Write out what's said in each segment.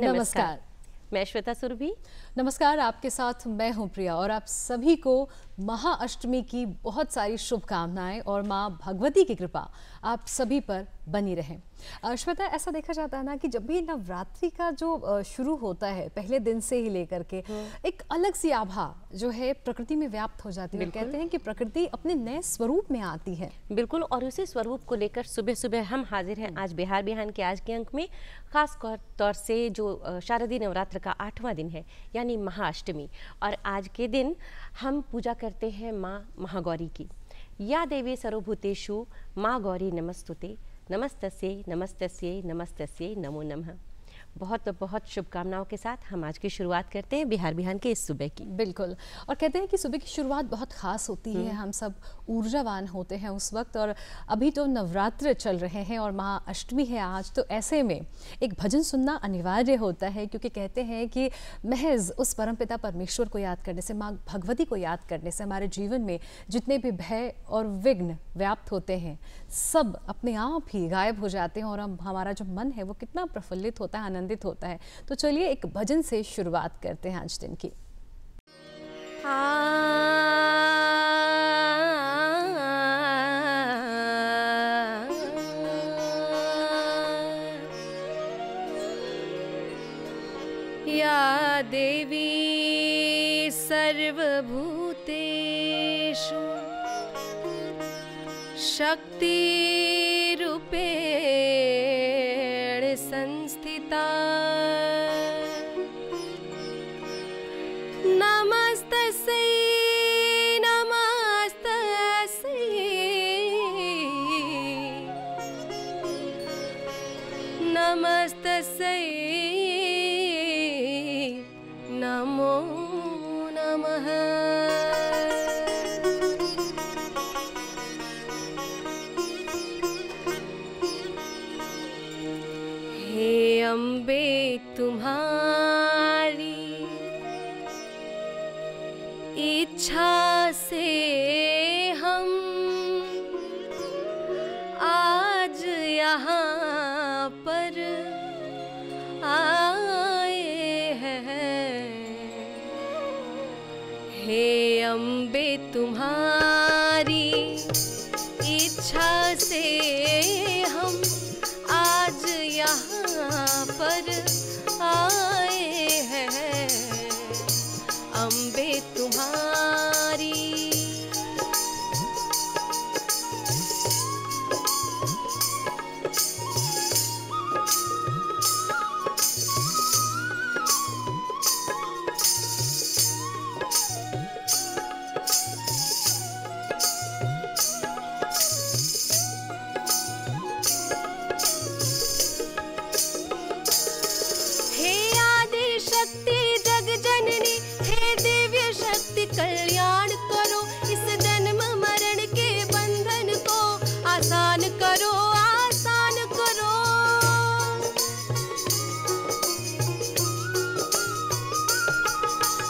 नमस्कार। मैं श्वेता सुरभि। नमस्कार, आपके साथ मैं हूं प्रिया और आप सभी को महाअष्टमी की बहुत सारी शुभकामनाएं और मां भगवती की कृपा आप सभी पर बनी रहे। श्वेता, ऐसा देखा जाता है ना कि जब भी नवरात्रि का जो शुरू होता है पहले दिन से ही लेकर के एक अलग सी आभा जो है प्रकृति में व्याप्त हो जाती है। कहते हैं कि प्रकृति अपने नए स्वरूप में आती है। बिल्कुल, और उसी स्वरूप को लेकर सुबह सुबह हम हाजिर हैं आज बिहार बिहान के आज के अंक में। खास तौर से जो शारदीय नवरात्र का 8वां दिन है यानी महाअष्टमी, और आज के दिन हम पूजा करते हैं माँ महागौरी की। या देवी सर्वभूतेषु माँ गौरी नमस्तुते, नमस्तस्यै नमस्तस्यै नमस्तस्यै नमो नमः। बहुत बहुत शुभकामनाओं के साथ हम आज की शुरुआत करते हैं बिहार बिहान के इस सुबह की। बिल्कुल, और कहते हैं कि सुबह की शुरुआत बहुत खास होती है। हम सब ऊर्जावान होते हैं उस वक्त, और अभी तो नवरात्र चल रहे हैं और महाअष्टमी है आज, तो ऐसे में एक भजन सुनना अनिवार्य होता है, क्योंकि कहते हैं कि महज उस परमपिता परमेश्वर को याद करने से, माँ भगवती को याद करने से हमारे जीवन में जितने भी भय और विघ्न व्याप्त होते हैं सब अपने आप ही गायब हो जाते हैं और हमारा जो मन है वो कितना प्रफुल्लित होता है, आनंदित होता है। तो चलिए एक भजन से शुरुआत करते हैं आज दिन की। या देवी सर्वभूतेषु शक्तिरूपेण संस्थिता, नमस्तस्यै नमस्तस्यै नमस्तस्यै नमो नमः। हे अम्बे तुम्हारी इच्छा से हम आज यहाँ पर आए हैं। हे अम्बे तुम्हारी इच्छा से हम आज यहाँ पर आए हैं। अम्बे तुम्हारी कल्याण करो, इस जन्म मरण के बंधन को आसान करो, आसान करो।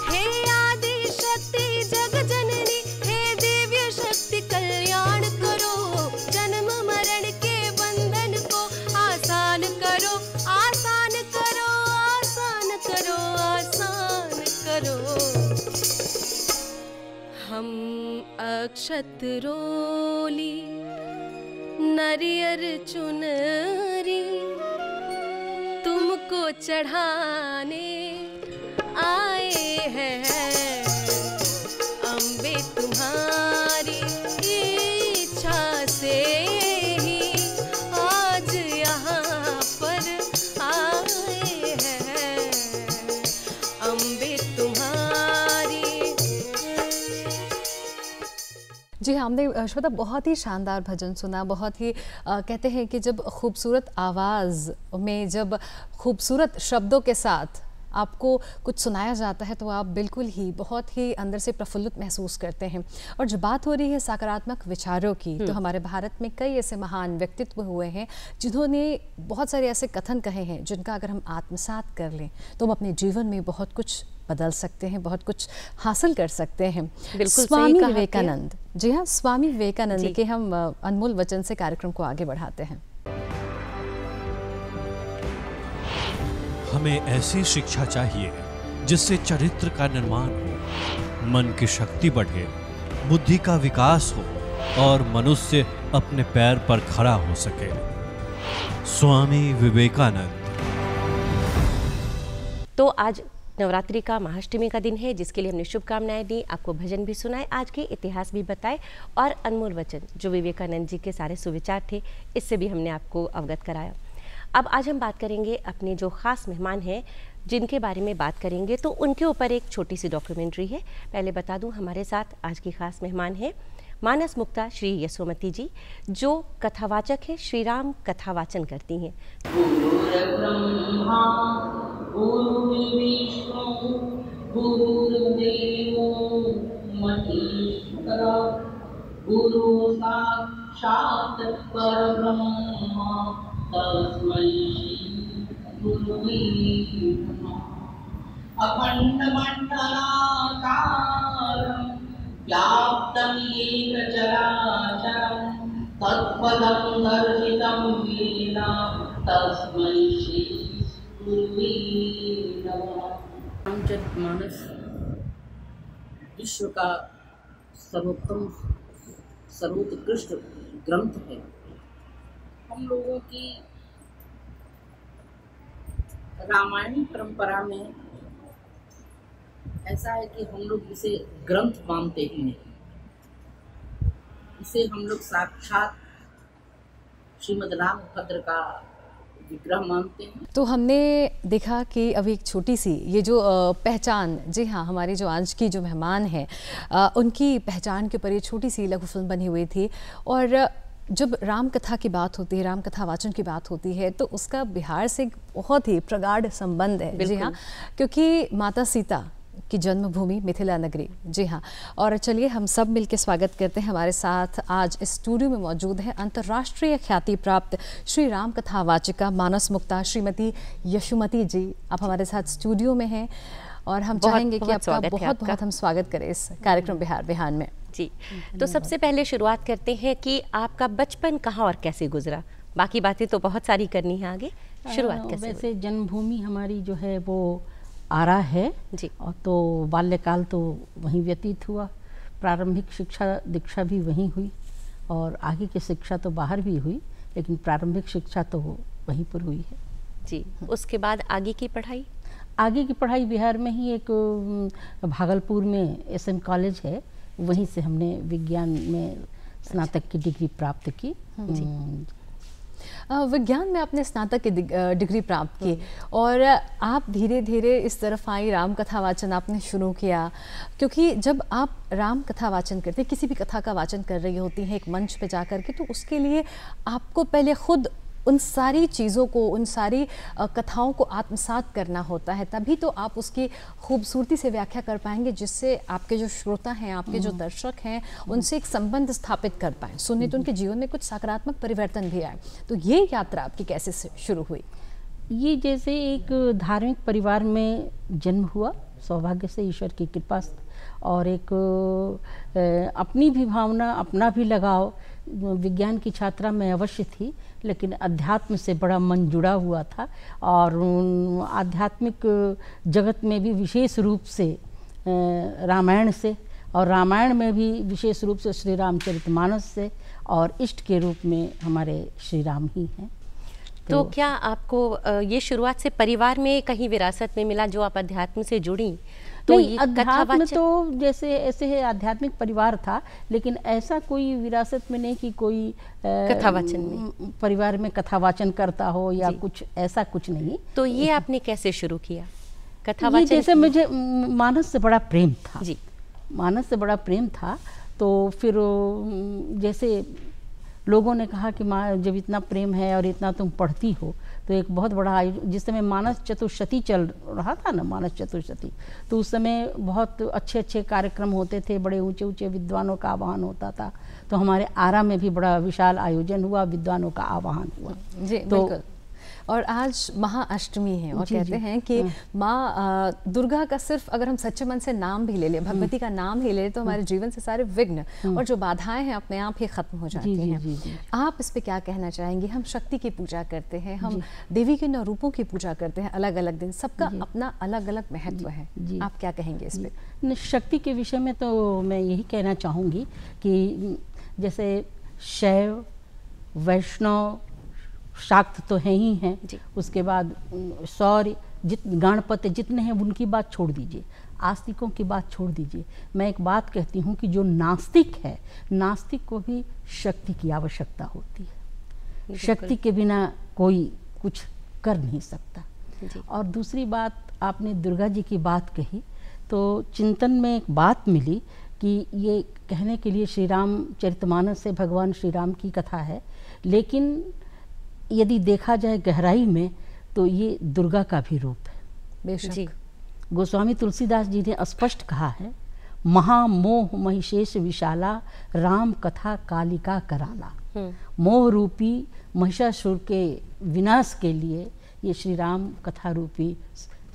हे आदि शक्ति जग जननी, हे दिव्य शक्ति कल्याण करो, जन्म मरण के बंधन को आसान करो, आसान करो, आसान करो, आसान करो। हम अक्षत रोली नरियर चुनरी तुमको चढ़ाने आए हैं। अम्बे तुम्हारी इच्छा से ही आज यहाँ पर आए हैं। अम्बे तुम्हारी। जी हाँ, हमने श्वेता बहुत ही शानदार भजन सुना। बहुत ही कहते हैं कि जब खूबसूरत आवाज़ में, जब खूबसूरत शब्दों के साथ आपको कुछ सुनाया जाता है तो आप बिल्कुल ही बहुत ही अंदर से प्रफुल्लित महसूस करते हैं। और जब बात हो रही है सकारात्मक विचारों की, तो हमारे भारत में कई ऐसे महान व्यक्तित्व हुए हैं जिन्होंने बहुत सारे ऐसे कथन कहे हैं जिनका अगर हम आत्मसात कर लें तो हम अपने जीवन में बहुत कुछ बदल सकते हैं, बहुत कुछ हासिल कर सकते हैं। स्वामी विवेकानंद, जी हाँ, स्वामी विवेकानंद के हम अनमोल वचन से कार्यक्रम को आगे बढ़ाते हैं। हमें ऐसी शिक्षा चाहिए जिससे चरित्र का निर्माण हो, मन की शक्ति बढ़े, बुद्धि का विकास हो और मनुष्य अपने पैर पर खड़ा हो सके। स्वामी विवेकानंद। तो आज नवरात्रि का महाअष्टमी का दिन है, जिसके लिए हमने शुभकामनाएं दी, आपको भजन भी सुनाए, आज के इतिहास भी बताए और अनमोल वचन जो विवेकानंद जी के सारे सुविचार थे, इससे भी हमने आपको अवगत कराया। अब आज हम बात करेंगे अपने जो ख़ास मेहमान हैं जिनके बारे में बात करेंगे, तो उनके ऊपर एक छोटी सी डॉक्यूमेंट्री है। पहले बता दूं, हमारे साथ आज की खास मेहमान है मानस मुक्ता श्री यशोमती जी, जो कथावाचक है, श्री राम कथा वाचन करती हैं। गुरु साक्षात् परब्रह्म तस्मै गुरुवे नमः। अखंड मंडलाकारं व्याप्तं येन चराचरं तत्पदं दर्शितं येन तस्मै श्री गुरुवे नमः। रामचरितमानस विश्व का सर्वोत्तम सर्वोत्कृष्ट ग्रंथ है। हम लोगों की रामायणी परंपरा में ऐसा है कि हम लोग इसे ग्रंथ मानते ही नहीं, इसे हम लोग साक्षात श्रीमद् रामभद्र का विग्रह मानते हैं। तो हमने देखा कि अभी एक छोटी सी ये जो पहचान, जी हाँ, हमारी जो आज की जो मेहमान हैं उनकी पहचान के ऊपर ये छोटी सी लघु फिल्म बनी हुई थी। और जब राम कथा की बात होती है, राम कथा वाचन की बात होती है, तो उसका बिहार से बहुत ही प्रगाढ़ संबंध है। जी हाँ, क्योंकि माता सीता की जन्मभूमि मिथिला नगरी। जी हाँ, और चलिए हम सब मिलकर स्वागत करते हैं। हमारे साथ आज इस स्टूडियो में मौजूद है अंतर्राष्ट्रीय ख्याति प्राप्त श्री राम कथा वाचिका मानस मुक्ता श्रीमती यशोमती जी। आप हमारे साथ स्टूडियो में हैं और हम चाहेंगे कि आपका बहुत हम स्वागत करें इस कार्यक्रम बिहार बिहान में। जी, तो सबसे पहले शुरुआत करते हैं कि आपका बचपन कहाँ और कैसे गुजरा। बाकी बातें तो बहुत सारी करनी है आगे, शुरुआत कैसे? वैसे जन्मभूमि हमारी जो है वो आरा है जी, और तो बाल्यकाल तो वहीं व्यतीत हुआ। प्रारंभिक शिक्षा दीक्षा भी वहीं हुई और आगे की शिक्षा तो बाहर भी हुई, लेकिन प्रारंभिक शिक्षा तो वहीं पर हुई है। जी, उसके बाद आगे की पढ़ाई? आगे की पढ़ाई बिहार में ही एक भागलपुर में SM कॉलेज है, वहीं से हमने विज्ञान में स्नातक की डिग्री प्राप्त की। विज्ञान में आपने स्नातक की डिग्री प्राप्त की और आप धीरे धीरे इस तरफ आई, राम कथा वाचन आपने शुरू किया। क्योंकि जब आप राम कथा वाचन करते, किसी भी कथा का वाचन कर रही होती हैं एक मंच पे जाकर के, तो उसके लिए आपको पहले खुद उन सारी चीज़ों को, उन सारी कथाओं को आत्मसात करना होता है, तभी तो आप उसकी खूबसूरती से व्याख्या कर पाएंगे, जिससे आपके जो श्रोता हैं, आपके जो दर्शक हैं, उनसे एक संबंध स्थापित कर पाएँ, सुने तो उनके जीवन में कुछ सकारात्मक परिवर्तन भी आए। तो ये यात्रा आपकी कैसे शुरू हुई? ये जैसे एक धार्मिक परिवार में जन्म हुआ, सौभाग्य से, ईश्वर की कृपा से, और एक अपनी भी भावना, अपना भी लगाव। विज्ञान की छात्रा मैं अवश्य थी, लेकिन अध्यात्म से बड़ा मन जुड़ा हुआ था और आध्यात्मिक जगत में भी विशेष रूप से रामायण से, और रामायण में भी विशेष रूप से श्री रामचरितमानस से, और इष्ट के रूप में हमारे श्री राम ही हैं। तो क्या आपको ये शुरुआत से परिवार में कहीं विरासत में मिला जो आप अध्यात्म से जुड़ी? तो अध्यात्म तो जैसे ऐसे है, आध्यात्मिक परिवार था, लेकिन ऐसा कोई विरासत में नहीं कि कोई कथावाचन में परिवार में कथावाचन करता हो या कुछ ऐसा, कुछ नहीं। तो ये आपने कैसे शुरू किया कथावाचन? जैसे मुझे मानस से बड़ा प्रेम था जी, मानस से बड़ा प्रेम था। तो फिर जैसे लोगों ने कहा कि माँ, जब इतना प्रेम है और इतना तुम पढ़ती हो, तो एक बहुत बड़ा जिस समय मानस चतुर्शती चल रहा था ना, मानस चतुर्शती, तो उस समय बहुत अच्छे अच्छे कार्यक्रम होते थे, बड़े ऊंचे ऊंचे विद्वानों का आवाहन होता था। तो हमारे आरा में भी बड़ा विशाल आयोजन हुआ, विद्वानों का आवाहन हुआ। जी, तो बिल्कुल। और आज महाअष्टमी है और जी, कहते जी। हैं कि माँ दुर्गा का सिर्फ अगर हम सच्चे मन से नाम भी ले लें, भगवती का नाम ही ले लें, तो हमारे जीवन से सारे विघ्न और जो बाधाएं हैं अपने आप ही खत्म हो जाती जी, हैं। जी, जी। आप इस पे क्या कहना चाहेंगी? हम शक्ति की पूजा करते हैं, हम देवी के 9 रूपों की पूजा करते हैं अलग अलग दिन, सबका अपना अलग अलग महत्व है। जी। आप क्या कहेंगे इस पे? शक्ति के विषय में तो मैं यही कहना चाहूँगी कि जैसे शैव, वैष्णव, शाक्त तो हैं ही हैं, उसके बाद सौर्य, गणपति जितने हैं उनकी बात छोड़ दीजिए, आस्तिकों की बात छोड़ दीजिए। मैं एक बात कहती हूँ कि जो नास्तिक है, नास्तिक को भी शक्ति की आवश्यकता होती है। शक्ति के बिना कोई कुछ कर नहीं सकता। और दूसरी बात, आपने दुर्गा जी की बात कही तो चिंतन में एक बात मिली कि ये कहने के लिए श्री राम चरितमानस से भगवान श्री राम की कथा है, लेकिन यदि देखा जाए गहराई में तो ये दुर्गा का भी रूप है। बेशक। गोस्वामी तुलसीदास जी ने स्पष्ट कहा है, महामोह महिषेश विशाला, राम कथा कालिका कराला। मोह रूपी महिषासुर के विनाश के लिए ये श्री राम कथा रूपी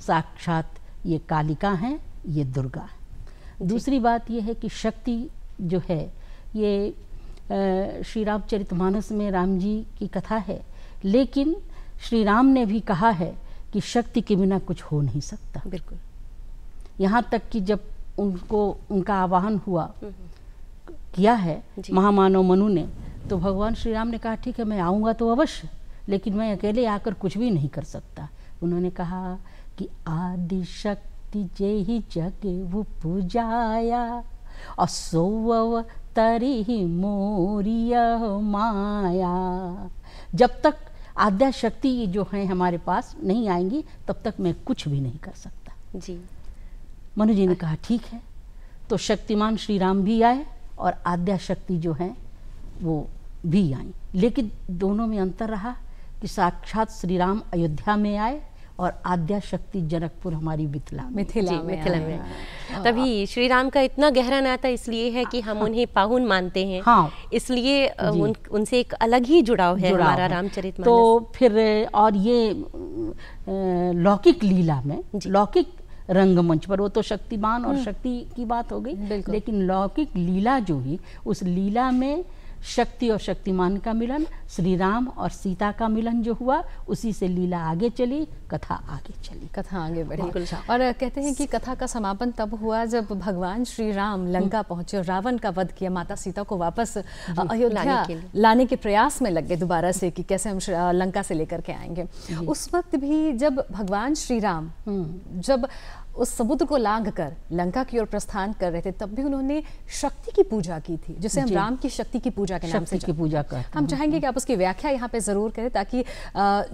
साक्षात ये कालिका हैं, ये दुर्गा है। दूसरी बात ये है कि शक्ति जो है ये श्री रामचरितमानस में राम जी की कथा है, लेकिन श्री राम ने भी कहा है कि शक्ति के बिना कुछ हो नहीं सकता। बिल्कुल। यहाँ तक कि जब उनका आवाहन हुआ किया है महामानव मनु ने, तो भगवान श्री राम ने कहा ठीक है मैं आऊँगा तो अवश्य, लेकिन मैं अकेले आकर कुछ भी नहीं कर सकता। उन्होंने कहा कि आदि शक्ति जेहि जग वो पूजाया, असोव तरी ही मोरिया माया। जब तक आद्या शक्ति जो है हमारे पास नहीं आएंगी तब तक मैं कुछ भी नहीं कर सकता। जी। मनु जी ने कहा ठीक है, तो शक्तिमान श्री राम भी आए और आद्या शक्ति जो है वो भी आई, लेकिन दोनों में अंतर रहा कि साक्षात श्री राम अयोध्या में आए और आद्या शक्ति जनकपुर हमारी मिथिला में। तभी श्री राम का इतना गहरा नाता इसलिए है कि हम उन्हें पाहुन मानते हैं। हाँ, इसलिए उनसे एक अलग ही जुड़ाव है हमारा रामचरितमानस। तो फिर और ये लौकिक लीला में, लौकिक रंगमंच पर वो तो शक्तिमान और शक्ति की बात हो गई, लेकिन लौकिक लीला जो ही, उस लीला में शक्ति और शक्तिमान का मिलन, श्री राम और सीता का मिलन जो हुआ, उसी से लीला आगे चली, कथा आगे चली, कथा आगे बढ़ी। और कहते हैं कि कथा का समापन तब हुआ जब भगवान श्री राम लंका पहुंचे और रावण का वध किया, माता सीता को वापस अयोध्या लाने के प्रयास में लग गए दोबारा से कि कैसे हम लंका से लेकर के आएंगे। उस वक्त भी जब भगवान श्री राम जब उस समुद्र को लांघ कर लंका की ओर प्रस्थान कर रहे थे, तब भी उन्होंने शक्ति की पूजा की थी, जिसे हम राम की शक्ति की पूजा के नाम से पूजा करते हैं। हम चाहेंगे कि आप उसकी व्याख्या यहाँ पे ज़रूर करें, ताकि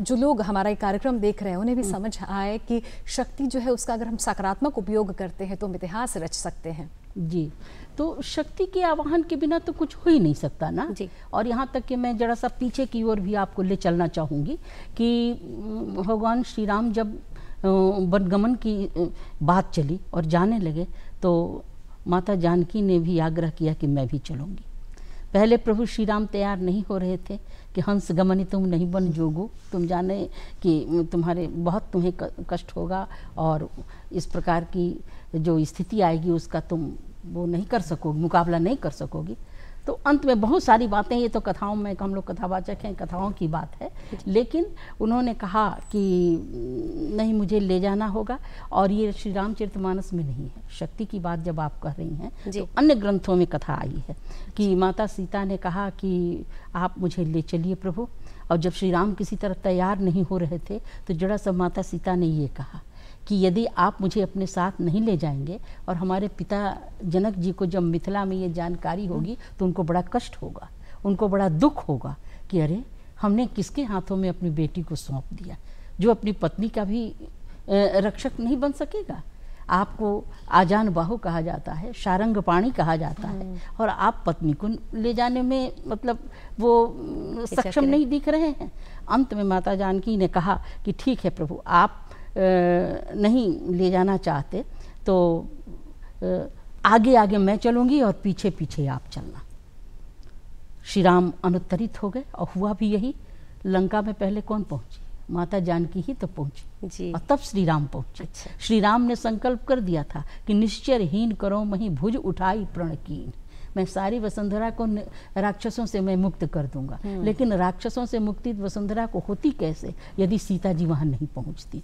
जो लोग हमारा ये कार्यक्रम देख रहे हैं उन्हें भी समझ आए कि शक्ति जो है उसका अगर हम सकारात्मक उपयोग करते हैं तो हम इतिहास रच सकते हैं। जी, तो शक्ति के आवाहन के बिना तो कुछ हो ही नहीं सकता ना जी। और यहाँ तक कि मैं जरा सा पीछे की ओर भी आपको ले चलना चाहूँगी कि भगवान श्री राम जब वनगमन की बात चली और जाने लगे, तो माता जानकी ने भी आग्रह किया कि मैं भी चलूँगी। पहले प्रभु श्री राम तैयार नहीं हो रहे थे कि हंस गमनी तुम नहीं बन जोगो, तुम जाने कि तुम्हें कष्ट होगा और इस प्रकार की जो स्थिति आएगी उसका तुम वो नहीं कर सकोगी, मुकाबला नहीं कर सकोगी। तो अंत में बहुत सारी बातें, ये तो कथाओं में, हम लोग कथावाचक हैं, कथाओं की बात है, लेकिन उन्होंने कहा कि नहीं मुझे ले जाना होगा। और ये श्री रामचरितमानस में नहीं है, शक्ति की बात जब आप कह रही हैं तो अन्य ग्रंथों में कथा आई है कि माता सीता ने कहा कि आप मुझे ले चलिए प्रभु। और जब श्री राम किसी तरह तैयार नहीं हो रहे थे तो जरा सा माता सीता ने ये कहा कि यदि आप मुझे अपने साथ नहीं ले जाएंगे और हमारे पिता जनक जी को जब मिथिला में ये जानकारी होगी तो उनको बड़ा कष्ट होगा, उनको बड़ा दुख होगा कि अरे हमने किसके हाथों में अपनी बेटी को सौंप दिया, जो अपनी पत्नी का भी रक्षक नहीं बन सकेगा। आपको आजान बाहु कहा जाता है, शारंग पाणी कहा जाता है, और आप पत्नी को ले जाने में मतलब वो सक्षम नहीं दिख रहे हैं। अंत में माता जानकी ने कहा कि ठीक है प्रभु, आप नहीं ले जाना चाहते तो आगे आगे मैं चलूँगी और पीछे पीछे आप चलना। श्री राम अनुत्तरित हो गए और हुआ भी यही। लंका में पहले कौन पहुँची? माता जानकी ही तो पहुंची जी। और तब श्री राम पहुंचे। अच्छा। श्री राम ने संकल्प कर दिया था कि निश्चरहीन करो मही भुज उठाई प्रण कीन, मैं सारी वसुंधरा को राक्षसों से मैं मुक्त कर दूंगा। लेकिन राक्षसों से मुक्ति वसुंधरा को होती कैसे यदि सीता जी वहां नहीं पहुंचती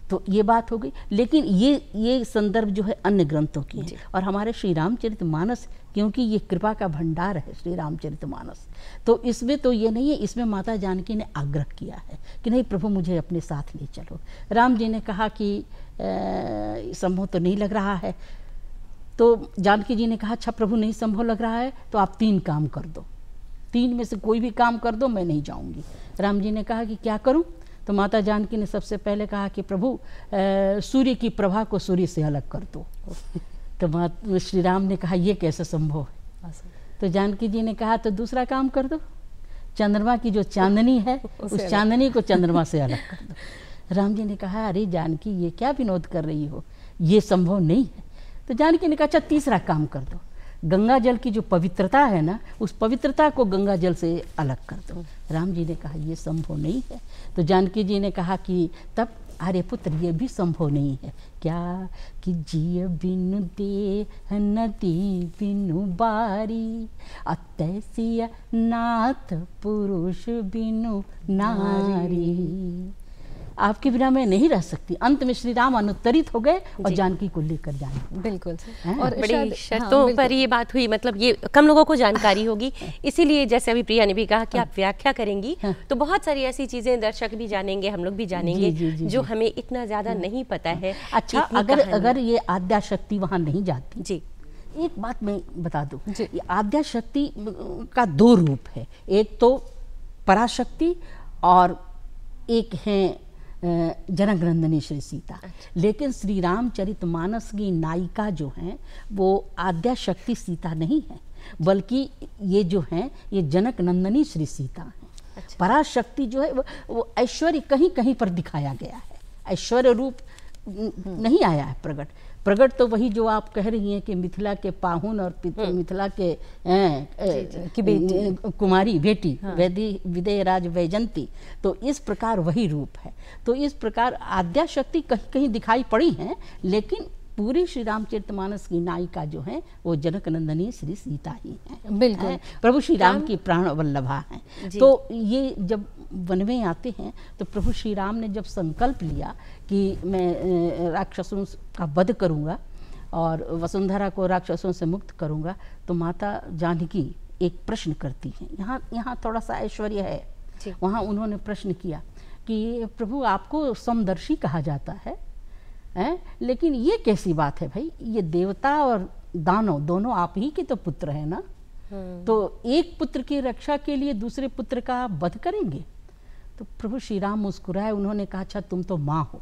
तो ये बात हो गई। लेकिन ये संदर्भ जो है अन्य ग्रंथों की है और हमारे श्री रामचरितमानस, क्योंकि ये कृपा का भंडार है श्री रामचरितमानस, तो इसमें तो ये नहीं है, इसमें माता जानकी ने आग्रह किया है कि नहीं प्रभु मुझे अपने साथ ले चलो। राम जी ने कहा कि संभव तो नहीं लग रहा है, तो जानकी जी ने कहा अच्छा प्रभु नहीं संभव लग रहा है तो आप 3 काम कर दो, 3 में से कोई भी काम कर दो, मैं नहीं जाऊंगी। राम जी ने कहा कि क्या करूं? तो माता जानकी ने सबसे पहले कहा कि प्रभु सूर्य की प्रभा को सूर्य से अलग कर दो। तो श्री राम ने कहा ये कैसे संभव है? तो जानकी जी ने कहा तो दूसरा काम कर दो, चंद्रमा की जो चांदनी है उस चांदनी को चंद्रमा से अलग कर दो। राम जी ने कहा अरे जानकी ये क्या विनोद कर रही हो, ये संभव नहीं है। तो जानकी ने कहा अच्छा तीसरा काम कर दो, गंगा जल की जो पवित्रता है ना उस पवित्रता को गंगा जल से अलग कर दो। राम जी ने कहा ये संभव नहीं है। तो जानकी जी ने कहा कि तब अरे पुत्र ये भी संभव नहीं है क्या कि जिय बिनु देह नदी बिनु बारी, अतैसिया नाथ पुरुष बिनु नारी। आपके बिना मैं नहीं रह सकती। अंत में श्री राम अनुत्तरित हो गए और जानकी को लेकर जाए। बिल्कुल। और बड़ी शर्तों पर ये बात हुई, मतलब ये कम लोगों को जानकारी होगी, इसीलिए जैसे अभी प्रिया ने भी कहा कि आप व्याख्या करेंगी तो बहुत सारी ऐसी चीजें दर्शक भी जानेंगे, हम लोग भी जानेंगे जो हमें इतना ज्यादा नहीं पता है। अच्छा अगर ये आद्या शक्ति वहां नहीं जाती जी, एक बात मैं बता दूं, ये आद्या शक्ति का 2 रूप है, एक तो पराशक्ति और एक है जनक नंदिनी श्री सीता। लेकिन श्री रामचरितमानस की नायिका जो हैं वो आद्या शक्ति सीता नहीं है, बल्कि ये जो हैं ये जनक नंदिनी श्री सीता हैं। पराशक्ति जो है वो ऐश्वर्य कहीं कहीं पर दिखाया गया है, ऐश्वर्य रूप नहीं आया है प्रगट तो वही जो आप कह रही हैं कि मिथिला के पाहुन और मिथिला के की बेटी कुमारी बेटी विदेहराज वैजंती, तो इस प्रकार वही रूप है। तो इस प्रकार आद्या शक्ति कहीं कहीं दिखाई पड़ी हैं, लेकिन पूरी श्री रामचरितमानस की नायिका जो है वो जनक नंदिनी श्री सीता ही हैं। बिल्कुल, प्रभु श्री राम की प्राण वल्लभा हैं। तो ये जब वन में आते हैं तो प्रभु श्री राम ने जब संकल्प लिया कि मैं राक्षसों का वध करूंगा और वसुंधरा को राक्षसों से मुक्त करूंगा, तो माता जानकी एक प्रश्न करती हैं। यहाँ थोड़ा सा ऐश्वर्य है। वहाँ उन्होंने प्रश्न किया कि प्रभु आपको समदर्शी कहा जाता है, लेकिन ये कैसी बात है भाई, ये देवता और दानव दोनों आप ही के तो पुत्र है ना, तो एक पुत्र की रक्षा के लिए दूसरे पुत्र का आप वध करेंगे? तो प्रभु श्री राम मुस्कुराए, उन्होंने कहा अच्छा तुम तो माँ हो।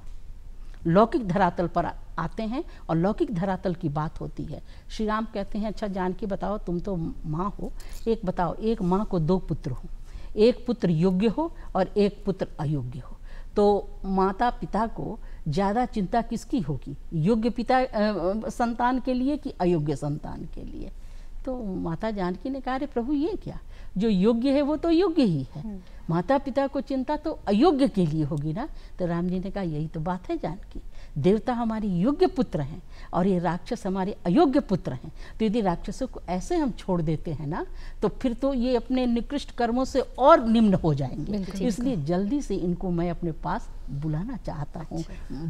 लौकिक धरातल पर आते हैं और लौकिक धरातल की बात होती है। श्री राम कहते हैं अच्छा जानकी बताओ तुम तो माँ हो, एक बताओ, एक माँ को 2 पुत्र हो, एक पुत्र योग्य हो और एक पुत्र अयोग्य हो, तो माता पिता को ज़्यादा चिंता किसकी होगी, योग्य पिता संतान के लिए कि अयोग्य संतान के लिए? तो माता जानकी ने कहा अरे प्रभु ये क्या, जो योग्य है वो तो योग्य ही है, माता पिता को चिंता तो अयोग्य के लिए होगी ना। तो राम जी ने कहा यही तो बात है जानकी, देवता हमारे योग्य पुत्र हैं और ये राक्षस हमारे अयोग्य पुत्र हैं। तो यदि राक्षसों को ऐसे हम छोड़ देते हैं ना तो फिर तो ये अपने निकृष्ट कर्मों से और निम्न हो जाएंगे। इसलिए जल्दी से इनको मैं अपने पास बुलाना चाहता हूँ।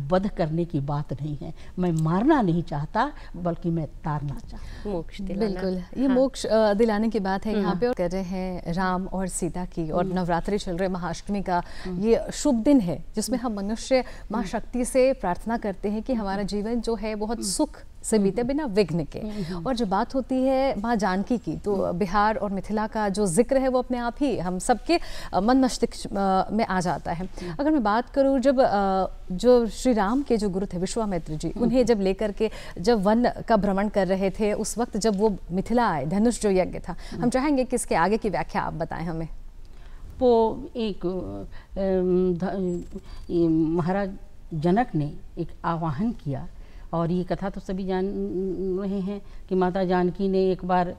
वध करने की बात नहीं है, मैं मारना नहीं चाहता बल्कि मैं तारना चाहता हूँ। मोक्ष दिलाना। बिल्कुल, ये मोक्ष दिलाने की बात है यहाँ पे। और कर रहे हैं राम और सीता की, और नवरात्रि चल रहे, महाअष्टमी का ये शुभ दिन है जिसमें हम मनुष्य माँ शक्ति से प्रार्थना करते हैं कि हमारा जीवन जो है बहुत सुख से बीते बिना विघ्न के। और जब बात होती है माँ जानकी की तो बिहार और मिथिला का जो जिक्र है वो अपने आप ही हम सबके मन मस्तिष्क में आ जाता है। अगर मैं बात करूँ जब जो श्री राम के जो गुरु थे विश्वामित्र जी, उन्हें जब लेकर के जब वन का भ्रमण कर रहे थे, उस वक्त जब वो मिथिला आए, धनुष जो यज्ञ था, हम चाहेंगे कि इसके आगे की व्याख्या आप बताएं हमें। वो एक महाराज जनक ने एक आवाहन किया और ये कथा तो सभी जान रहे हैं कि माता जानकी ने एक बार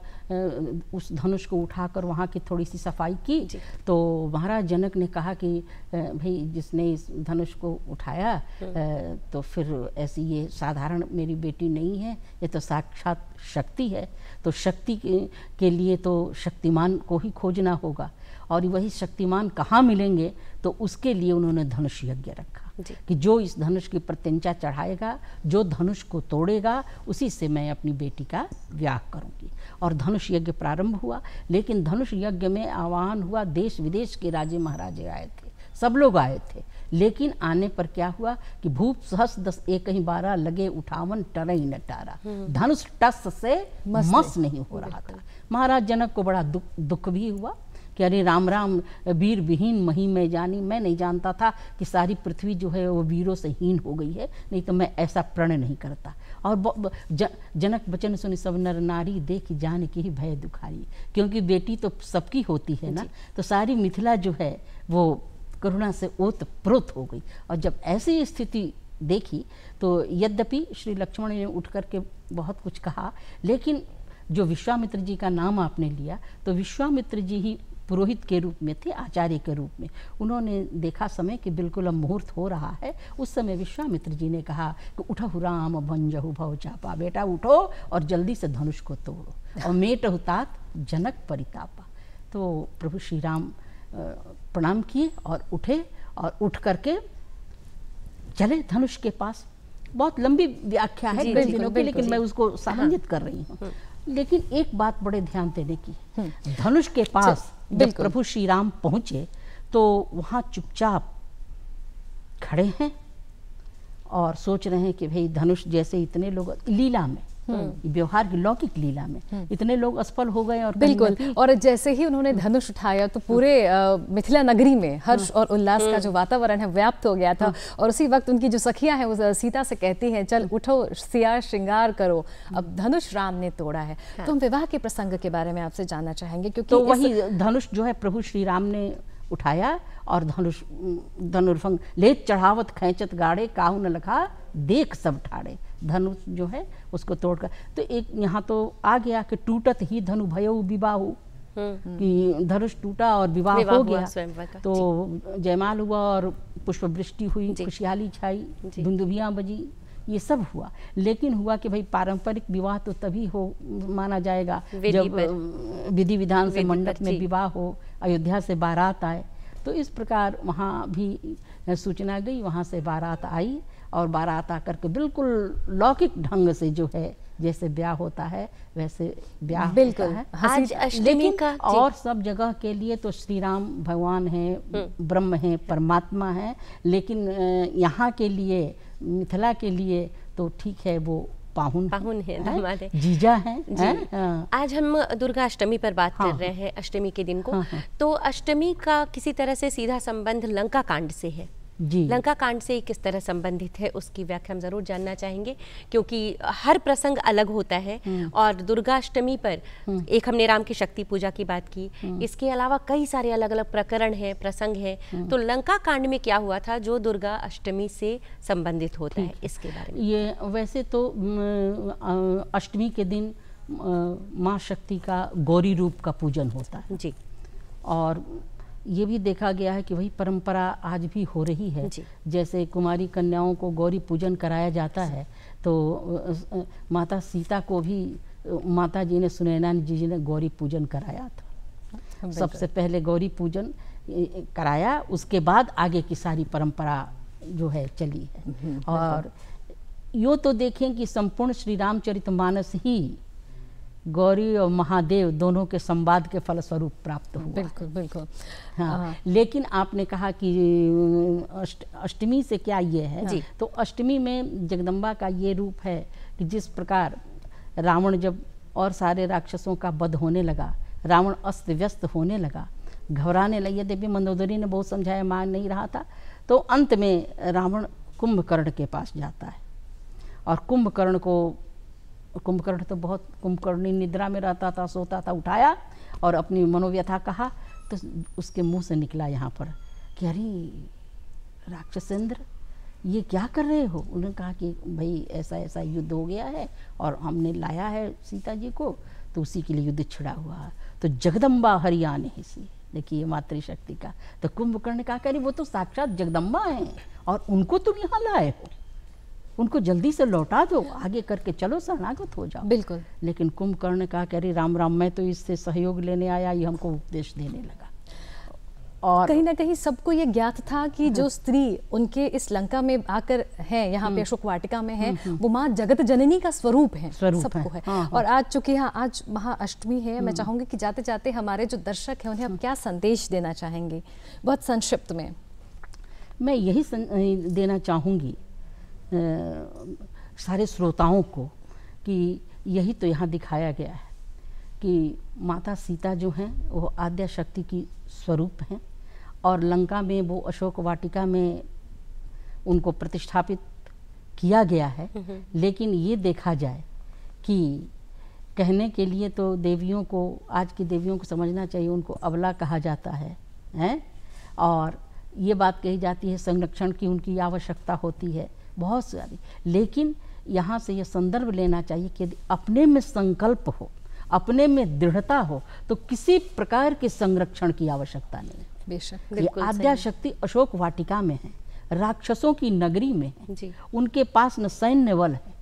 उस धनुष को उठाकर वहाँ की थोड़ी सी सफाई की, तो महाराज जनक ने कहा कि भाई जिसने इस धनुष को उठाया तो फिर ऐसी ये साधारण मेरी बेटी नहीं है, ये तो साक्षात शक्ति है, तो शक्ति के लिए तो शक्तिमान को ही खोजना होगा, और वही शक्तिमान कहाँ मिलेंगे, तो उसके लिए उन्होंने धनुष यज्ञ रखा कि जो इस धनुष की प्रत्यंचा चढ़ाएगा, जो धनुष को तोड़ेगा, उसी से मैं अपनी बेटी का विवाह करूंगी। और धनुष यज्ञ प्रारंभ हुआ, लेकिन धनुष यज्ञ में आह्वान हुआ, देश विदेश के राजे महाराजे आए थे, सब लोग आए थे, लेकिन आने पर क्या हुआ कि भूप सहस 10 एक ही 12 लगे उठावन टरई न टारा, धनुष टस से मस नहीं हो रहा था। महाराज जनक को बड़ा दुख भी हुआ कि अरे राम राम, वीर विहीन मही में जानी, मैं नहीं जानता था कि सारी पृथ्वी जो है वो वीरों से हीन हो गई है, नहीं तो मैं ऐसा प्रण नहीं करता। और जनक बचन सुनि सब नर नारी, देख जान की ही भय दुखारी, क्योंकि बेटी तो सबकी होती है ना, तो सारी मिथिला जो है वो करुणा से ओत प्रोत हो गई। और जब ऐसी स्थिति देखी तो यद्यपि श्री लक्ष्मण ने उठ करके बहुत कुछ कहा, लेकिन जो विश्वामित्र जी का नाम आपने लिया, तो विश्वामित्र जी ही पुरोहित के रूप में थे, आचार्य के रूप में। उन्होंने देखा समय कि बिल्कुल अब मुहूर्त हो रहा है, उस समय विश्वामित्र जी ने कहा कि उठहु राम भंजहु भव चापा, बेटा उठो और जल्दी से धनुष को तोड़ो, और मेटहु तात जनक परितापा। तो प्रभु श्री राम प्रणाम किए और उठे, और उठ करके चले धनुष के पास। बहुत लंबी व्याख्या है कई दिनों की, लेकिन मैं उसको सामंजित कर रही हूँ। लेकिन एक बात बड़े ध्यान देने की, धनुष के पास जब प्रभु श्री राम पहुंचे तो वहाँ चुपचाप खड़े हैं और सोच रहे हैं कि भाई धनुष जैसे इतने लोग लीला में, व्यवहार की लौकिक लीला में इतने लोग असफल हो गए, और बिल्कुल, और जैसे ही उन्होंने धनुष उठाया तो पूरे मिथिला नगरी में हर्ष और उल्लास का जो वातावरण है व्याप्त हो गया था। और उसी वक्त उनकी जो सखियां हैं वो सीता से कहती हैं, चल उठो सिया श्रृंगार करो, अब धनुष राम ने तोड़ा है। तो हम विवाह के प्रसंग के बारे में आपसे जानना चाहेंगे, क्योंकि तो वही धनुष जो है प्रभु श्री राम ने उठाया, और धनुर्भंग लेत चढ़ावत खैंचत गाड़े, काहू न लखा देख सब ठाड़े, धनुष जो है उसको तोड़कर। तो एक यहाँ तो आ गया कि टूटत ही धनु भयउ विवाहु, कि धनुष टूटा और विवाह हो गया, तो जयमाल हुआ और पुष्प वृष्टि हुई, खुशहाली छाई, धुंदुभियाँ बजी, ये सब हुआ। लेकिन हुआ कि भाई पारंपरिक विवाह तो तभी हो माना जाएगा जब विधि विधान से मंडप में विवाह हो, अयोध्या से बारात आए। तो इस प्रकार वहाँ भी सूचना गई, वहाँ से बारात आई, और बारात आकर के बिल्कुल लौकिक ढंग से जो है जैसे ब्याह होता है वैसे ब्याह होता है। आज अष्टमी का और सब जगह के लिए तो श्री राम भगवान हैं, ब्रह्म हैं, परमात्मा हैं, लेकिन यहाँ के लिए, मिथिला के लिए तो ठीक है वो पाहुन है, हमारे जीजा हैं। आज हम दुर्गा अष्टमी पर बात कर रहे हैं, अष्टमी के दिन को। तो अष्टमी का किसी तरह से सीधा संबंध लंका कांड से है। लंका कांड से किस तरह संबंधित है उसकी व्याख्या हम जरूर जानना चाहेंगे, क्योंकि हर प्रसंग अलग होता है। और दुर्गा अष्टमी पर एक हमने राम की शक्ति पूजा की बात की, इसके अलावा कई सारे अलग अलग प्रकरण हैं, प्रसंग हैं। तो लंका कांड में क्या हुआ था जो दुर्गा अष्टमी से संबंधित होता है, इसके बारे में। ये वैसे तो अष्टमी के दिन माँ शक्ति का गौरी रूप का पूजन होता है जी, और ये भी देखा गया है कि वही परंपरा आज भी हो रही है। जैसे कुमारी कन्याओं को गौरी पूजन कराया जाता है, तो माता सीता को भी माता जी ने, सुनैना जी ने गौरी पूजन कराया था। सबसे पहले गौरी पूजन कराया, उसके बाद आगे की सारी परंपरा जो है चली है। और यो तो देखें कि संपूर्ण श्री रामचरितमानस ही गौरी और महादेव दोनों के संवाद के फलस्वरूप प्राप्त हुआ। बिल्कुल बिल्कुल। हाँ, लेकिन आपने कहा कि अष्टमी से क्या ये है जी? तो अष्टमी में जगदम्बा का ये रूप है कि जिस प्रकार रावण जब और सारे राक्षसों का वध होने लगा, रावण अस्त व्यस्त होने लगा, घबराने लगे, देवी मंदोदरी ने बहुत समझाया, मान नहीं रहा था, तो अंत में रावण कुंभकर्ण के पास जाता है। और कुंभकर्ण तो बहुत, कुंभकर्णी निद्रा में रहता था, सोता था, उठाया और अपनी मनोव्यथा कहा, तो उसके मुंह से निकला यहाँ पर कि अरे राक्षसेंद्र, ये क्या कर रहे हो? उन्होंने कहा कि भाई ऐसा ऐसा युद्ध हो गया है और हमने लाया है सीता जी को, तो उसी के लिए युद्ध छिड़ा हुआ है। तो जगदम्बा हरियाणा हिसी, देखिए मातृशक्ति का। तो कुंभकर्ण ने कहा कह रही वो तो साक्षात जगदम्बा हैं और उनको तुम यहाँ लाए हो, उनको जल्दी से लौटा दो, आगे करके चलो, शरणागत हो जाओ। बिल्कुल। लेकिन कुंभकर्ण ने कहा कह रही राम राम, मैं तो इससे सहयोग लेने आया, ये हमको उपदेश देने लगा। और कहीं ना कहीं सबको ये ज्ञात था कि जो स्त्री उनके इस लंका में आकर है, यहाँ पे अशोक वाटिका में है, वो माँ जगत जननी का स्वरूप है, सबको है। हाँ, और आज चूंकि यहाँ आज महाअष्टमी है, मैं चाहूंगी कि जाते जाते हमारे जो दर्शक हैं उन्हें आप क्या संदेश देना चाहेंगे, बहुत संक्षिप्त में? मैं यही देना चाहूँगी सारे श्रोताओं को कि यही तो यहाँ दिखाया गया है कि माता सीता जो हैं वो आद्या शक्ति की स्वरूप हैं और लंका में वो अशोक वाटिका में उनको प्रतिष्ठापित किया गया है। लेकिन ये देखा जाए कि कहने के लिए तो देवियों को, आज की देवियों को समझना चाहिए, उनको अबला कहा जाता है, हैं? और ये बात कही जाती है संरक्षण की उनकी आवश्यकता होती है बहुत सारी। लेकिन यहाँ से ये संदर्भ लेना चाहिए कि यदि अपने में संकल्प हो, अपने में दृढ़ता हो, तो किसी प्रकार के संरक्षण की आवश्यकता नहीं। बेशक। ये आद्या शक्ति अशोक वाटिका में है, राक्षसों की नगरी में है जी। उनके पास न सैन्य बल है,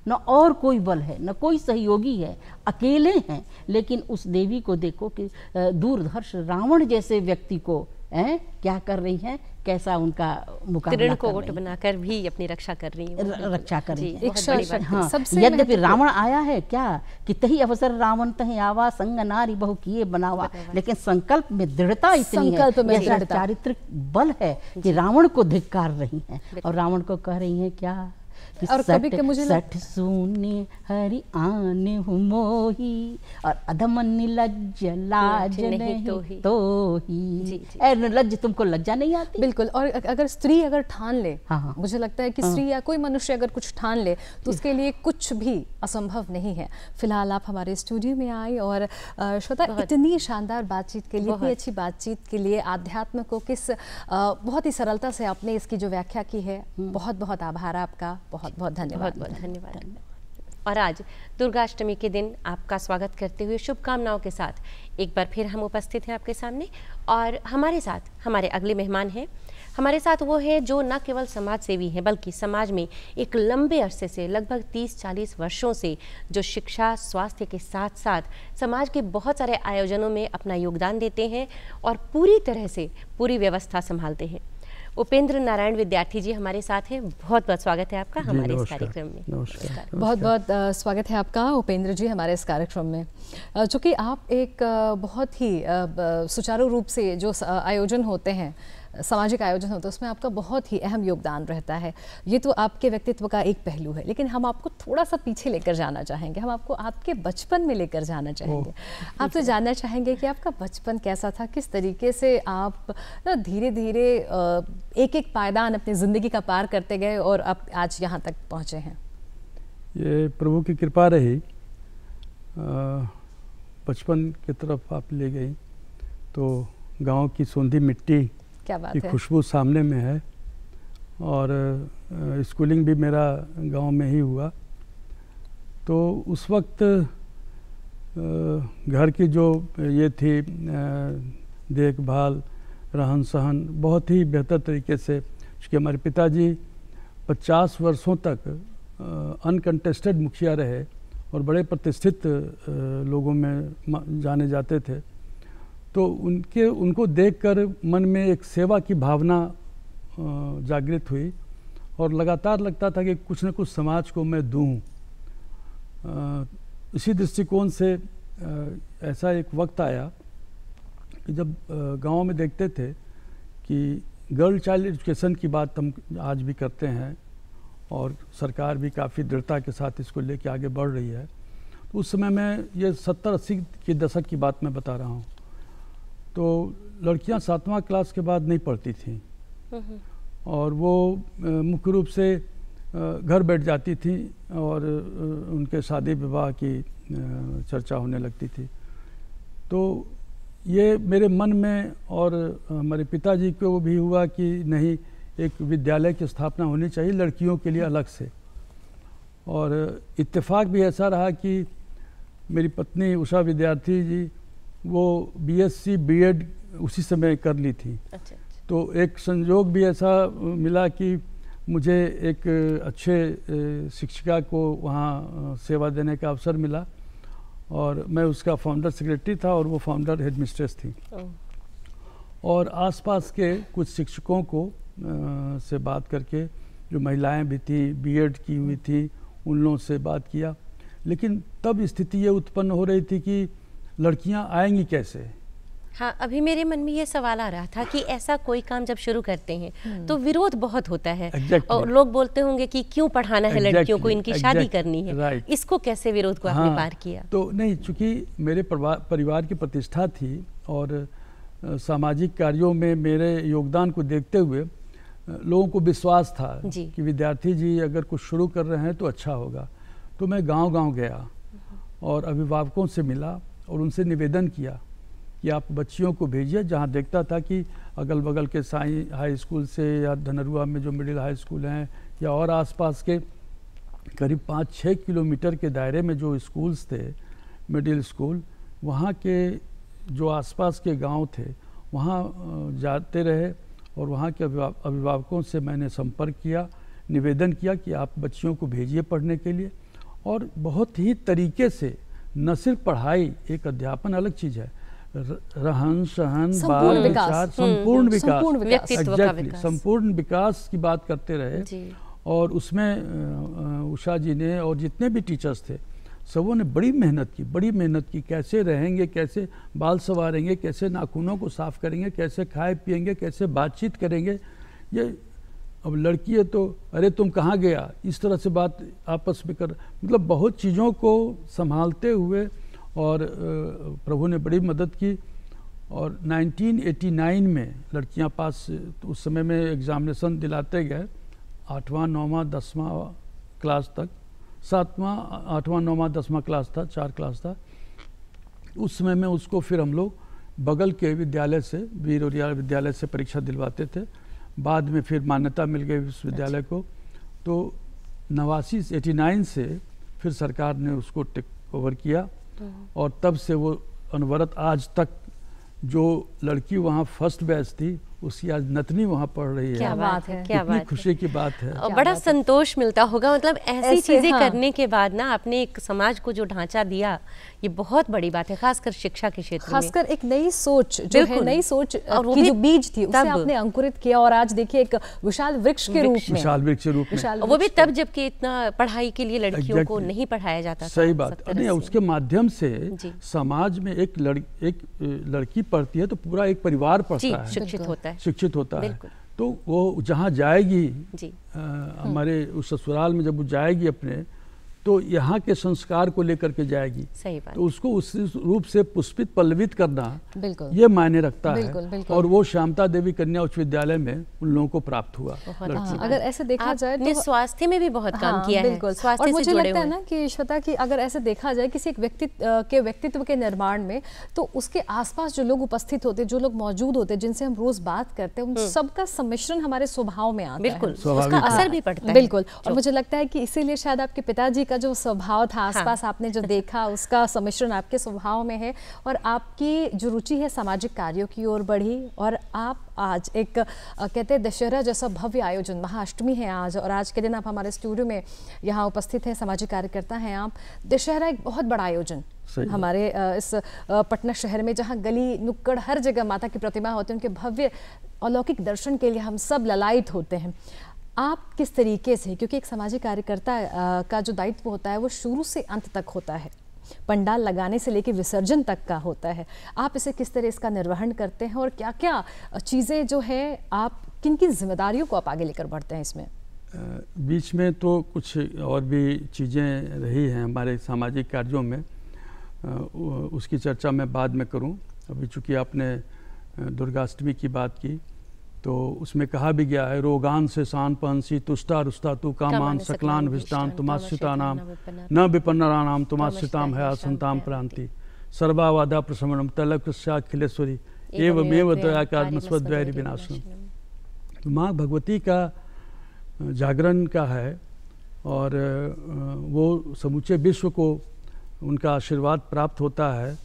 न और कोई बल है, न कोई सहयोगी है, अकेले हैं। लेकिन उस देवी को देखो कि दूरधर्ष रावण जैसे व्यक्ति को क्या कर रही हैं, कैसा उनका मुकाबला कर कोट रही हैं, बनाकर भी अपनी रक्षा कर रही है, रक्षा कर रही जी, है। बहुत बड़ी बात है। हाँ, सबसे यद्यपि रावण आया है क्या कि तही अवसर रावण तही आवा, संग नारी बहु किए बनावा, लेकिन संकल्प में दृढ़ता इतनी है, संकल्प में ऐसा दृढ़ता। चारित्रिक बल है कि रावण को धिक्कार रही हैं और रावण को कह रही हैं क्या कि और कभी के मुझे सठ सूने हरि आने मोही और अधम निलज्ज लाज नहीं तो ही। लज्ज, तुमको लज्जा नहीं आती? बिल्कुल। और अगर स्त्री अगर ठान ले, हाँ। मुझे लगता है कि स्त्री या कोई मनुष्य अगर कुछ ठान ले तो उसके लिए कुछ भी असंभव नहीं है। फिलहाल आप हमारे स्टूडियो में आए और श्वेता, इतनी शानदार बातचीत के लिए, इतनी अच्छी बातचीत के लिए, आध्यात्म को किस बहुत ही सरलता से आपने इसकी जो व्याख्या की है, बहुत बहुत आभार आपका, बहुत बहुत धन्यवाद। बहुत बहुत धन्यवाद। और आज दुर्गाष्टमी के दिन आपका स्वागत करते हुए शुभकामनाओं के साथ एक बार फिर हम उपस्थित हैं आपके सामने। और हमारे साथ हमारे अगले मेहमान हैं। हमारे साथ वो है जो न केवल समाज सेवी हैं बल्कि समाज में एक लंबे अरसे से, लगभग 30-40 वर्षों से, जो शिक्षा स्वास्थ्य के साथ साथ समाज के बहुत सारे आयोजनों में अपना योगदान देते हैं और पूरी तरह से पूरी व्यवस्था संभालते हैं। उपेंद्र नारायण विद्यार्थी जी हमारे साथ हैं। बहुत बहुत स्वागत है आपका हमारे इस कार्यक्रम में। नमस्कार। बहुत बहुत स्वागत है आपका उपेंद्र जी हमारे इस कार्यक्रम में। चूँकि आप एक बहुत ही सुचारू रूप से जो आयोजन होते हैं, सामाजिक आयोजन होता है, उसमें आपका बहुत ही अहम योगदान रहता है। ये तो आपके व्यक्तित्व का एक पहलू है, लेकिन हम आपको थोड़ा सा पीछे लेकर जाना चाहेंगे। हम आपको आपके बचपन में लेकर जाना चाहेंगे। आपसे जानना चाहेंगे कि आपका बचपन कैसा था, किस तरीके से आप धीरे धीरे एक एक पायदान अपनी ज़िंदगी का पार करते गए और अब आज यहाँ तक पहुँचे हैं। ये प्रभु की कृपा रही। बचपन की तरफ आप ले गई तो गांव की सोंधी मिट्टी क्या बात की है। खुशबू सामने में है। और स्कूलिंग भी मेरा गांव में ही हुआ। तो उस वक्त घर की जो ये थी देखभाल, रहन सहन बहुत ही बेहतर तरीके से, क्योंकि हमारे पिताजी 50 वर्षों तक अनकंटेस्टेड मुखिया रहे और बड़े प्रतिष्ठित लोगों में जाने जाते थे। तो उनको देखकर मन में एक सेवा की भावना जागृत हुई और लगातार लगता था कि कुछ न कुछ समाज को मैं दूं। इसी दृष्टिकोण से ऐसा एक वक्त आया कि जब गांव में देखते थे कि गर्ल चाइल्ड एजुकेशन की बात हम आज भी करते हैं और सरकार भी काफ़ी दृढ़ता के साथ इसको लेके आगे बढ़ रही है। तो उस समय में ये 70-80 के दशक की बात मैं बता रहा हूँ। तो लड़कियां 7वां क्लास के बाद नहीं पढ़ती थीं और वो मुख्य रूप से घर बैठ जाती थी और उनके शादी विवाह की चर्चा होने लगती थी। तो ये मेरे मन में और हमारे पिताजी को भी हुआ कि नहीं, एक विद्यालय की स्थापना होनी चाहिए लड़कियों के लिए अलग से। और इत्तेफाक भी ऐसा रहा कि मेरी पत्नी उषा विद्यार्थी जी वो बीएससी बीएड उसी समय कर ली थी। अच्छा। तो एक संजोग भी ऐसा मिला कि मुझे एक अच्छे शिक्षिका को वहाँ सेवा देने का अवसर मिला और मैं उसका फाउंडर सेक्रेटरी था और वो फाउंडर हेडमिस्ट्रेस थी। और आसपास के कुछ शिक्षकों को से बात करके, जो महिलाएं भी थी बीएड की हुई थी, उन लोगों से बात किया। लेकिन तब स्थिति ये उत्पन्न हो रही थी कि लड़कियां आएंगी कैसे। हाँ, अभी मेरे मन में ये सवाल आ रहा था कि ऐसा कोई काम जब शुरू करते हैं तो विरोध बहुत होता है। और लोग बोलते होंगे कि क्यों पढ़ाना है लड़कियों को, इनकी शादी करनी है। इसको कैसे विरोध को आपने पार किया? तो नहीं, चूंकि मेरे परिवार की प्रतिष्ठा थी और सामाजिक कार्यों में मेरे योगदान को देखते हुए लोगों को विश्वास था कि विद्यार्थी जी अगर कुछ शुरू कर रहे हैं तो अच्छा होगा। तो मैं गांव-गांव गया और अभिभावकों से मिला और उनसे निवेदन किया कि आप बच्चियों को भेजिए। जहां देखता था कि अगल बगल के साई हाई स्कूल से या धनरुआ में जो मिडिल हाई स्कूल हैं या और आसपास के करीब 5-6 किलोमीटर के दायरे में जो स्कूल्स थे मिडिल स्कूल, वहाँ के जो आसपास के गांव थे वहाँ जाते रहे और वहाँ के अभिभावकों से मैंने संपर्क किया, निवेदन किया कि आप बच्चियों को भेजिए पढ़ने के लिए। और बहुत ही तरीके से, न सिर्फ पढ़ाई, एक अध्यापन अलग चीज़ है, रहन सहन, बाल विचार, संपूर्ण विकास, एग्जैक्टली संपूर्ण विकास की बात करते रहे। और उसमें उषा जी ने और जितने भी टीचर्स थे सबों ने बड़ी मेहनत की। कैसे रहेंगे, कैसे बाल संवारेंगे, कैसे नाखूनों को साफ करेंगे, कैसे खाए पिएंगे, कैसे बातचीत करेंगे। ये अब लड़की है तो अरे तुम कहाँ गया, इस तरह से बात आपस में कर, मतलब बहुत चीज़ों को संभालते हुए और प्रभु ने बड़ी मदद की। और 1989 में लड़कियां पास, तो उस समय में एग्ज़ामिनेशन दिलाते गए 8वां 9वां 10वां क्लास तक, 7वां 8वां 9वां 10वां क्लास था, 4 क्लास था उस समय में। उसको फिर हम लोग बगल के विद्यालय से, वीर ओरियाल विद्यालय से परीक्षा दिलवाते थे। बाद में फिर मान्यता मिल गई विश्वविद्यालय को। तो 89 से फिर सरकार ने उसको टेक ओवर किया और तब से वो अनवरत आज तक जो लड़की वहाँ फर्स्ट बैच थी उसकी आज नतनी वहाँ पढ़ रही है। क्या बात है, क्या बात है, खुशी की बात है। और बड़ा संतोष मिलता होगा, मतलब ऐसी चीजें करने के बाद ना आपने एक समाज को जो ढांचा दिया, ये बहुत बड़ी बात है, खासकर शिक्षा के क्षेत्र में। खासकर एक नई सोच जो है, नई सोच की जो बीज थी उसे आपने अंकुरित किया और आज देखिए एक विशाल वृक्ष के रूप में, वो भी तब जबकि इतना पढ़ाई के लिए लड़कियों को नहीं पढ़ाया जाता था। सही बात नहीं, उसके माध्यम से समाज में एक लड़की पढ़ती है तो पूरा एक परिवार पढ़ता है, शिक्षित होता है। तो वो जहाँ जाएगी हमारे उस ससुराल में, जब वो जाएगी अपने, तो यहाँ के संस्कार को लेकर के जाएगी। सही बात। तो उसको उस रूप से पुष्पित पल्लवित करना ये मायने रखता है। और वो श्यामता देवी कन्या उच्च विद्यालय में उन लोगों को प्राप्त हुआ। अगर ऐसे देखा जाए तो स्वास्थ्य में भी बहुत काम किया है। और मुझे लगता है ना कि श्वेता कि अगर ऐसे देखा जाए किसी एक व्यक्तित्व के निर्माण में, तो उसके आसपास जो लोग उपस्थित होते, जो लोग मौजूद होते, जिनसे हम रोज बात करते हैं, उन सबका सम्मिश्रण हमारे स्वभाव में आता है। बिल्कुल, उसका असर भी पड़ता है। बिल्कुल। और मुझे लगता है कि इसीलिए शायद आपके पिताजी का जो स्वभाव था, आसपास आपने जो देखा, उसका सम्मिश्रण आपके स्वभाव में है। और आपकी जो रुचि है सामाजिक कार्यों की ओर बढ़ी और आप आज एक कहते हैं दशहरा जैसा भव्य आयोजन, महाअष्टमी है आज, और आज के दिन आप हमारे स्टूडियो में यहाँ उपस्थित हैं, सामाजिक कार्यकर्ता हैं आप। दशहरा एक बहुत बड़ा आयोजन हमारे इस पटना शहर में, जहाँ गली नुक्कड़ हर जगह माता की प्रतिमा होती है, उनके भव्य अलौकिक दर्शन के लिए हम सब ललायत होते हैं। आप किस तरीके से, क्योंकि एक सामाजिक कार्यकर्ता का जो दायित्व होता है वो शुरू से अंत तक होता है, पंडाल लगाने से लेकर विसर्जन तक का होता है, आप इसे किस तरह इसका निर्वहन करते हैं और क्या क्या चीज़ें जो है आप किन किन जिम्मेदारियों को आप आगे लेकर बढ़ते हैं इसमें? बीच में तो कुछ और भी चीज़ें रही हैं हमारे सामाजिक कार्यों में, उसकी चर्चा मैं बाद में करूं। अभी चूँकि आपने दुर्गाष्टमी की बात की, तो उसमें कहा भी गया है, रोगान से शान पंसी तुष्टा रुष्टा तु कामान सकलान विष्टान तुमाश्रिता नाम न विपन्नरा नाम तुमाश्रिताम है आसंताम प्रांति सर्वावादा प्रशमनम तलकृष्याखिलेश्वरी एवमेव दयाकार्मस्वद्वैरि विनाशनम। माँ भगवती का जागरण का है और वो समूचे विश्व को उनका आशीर्वाद प्राप्त होता है।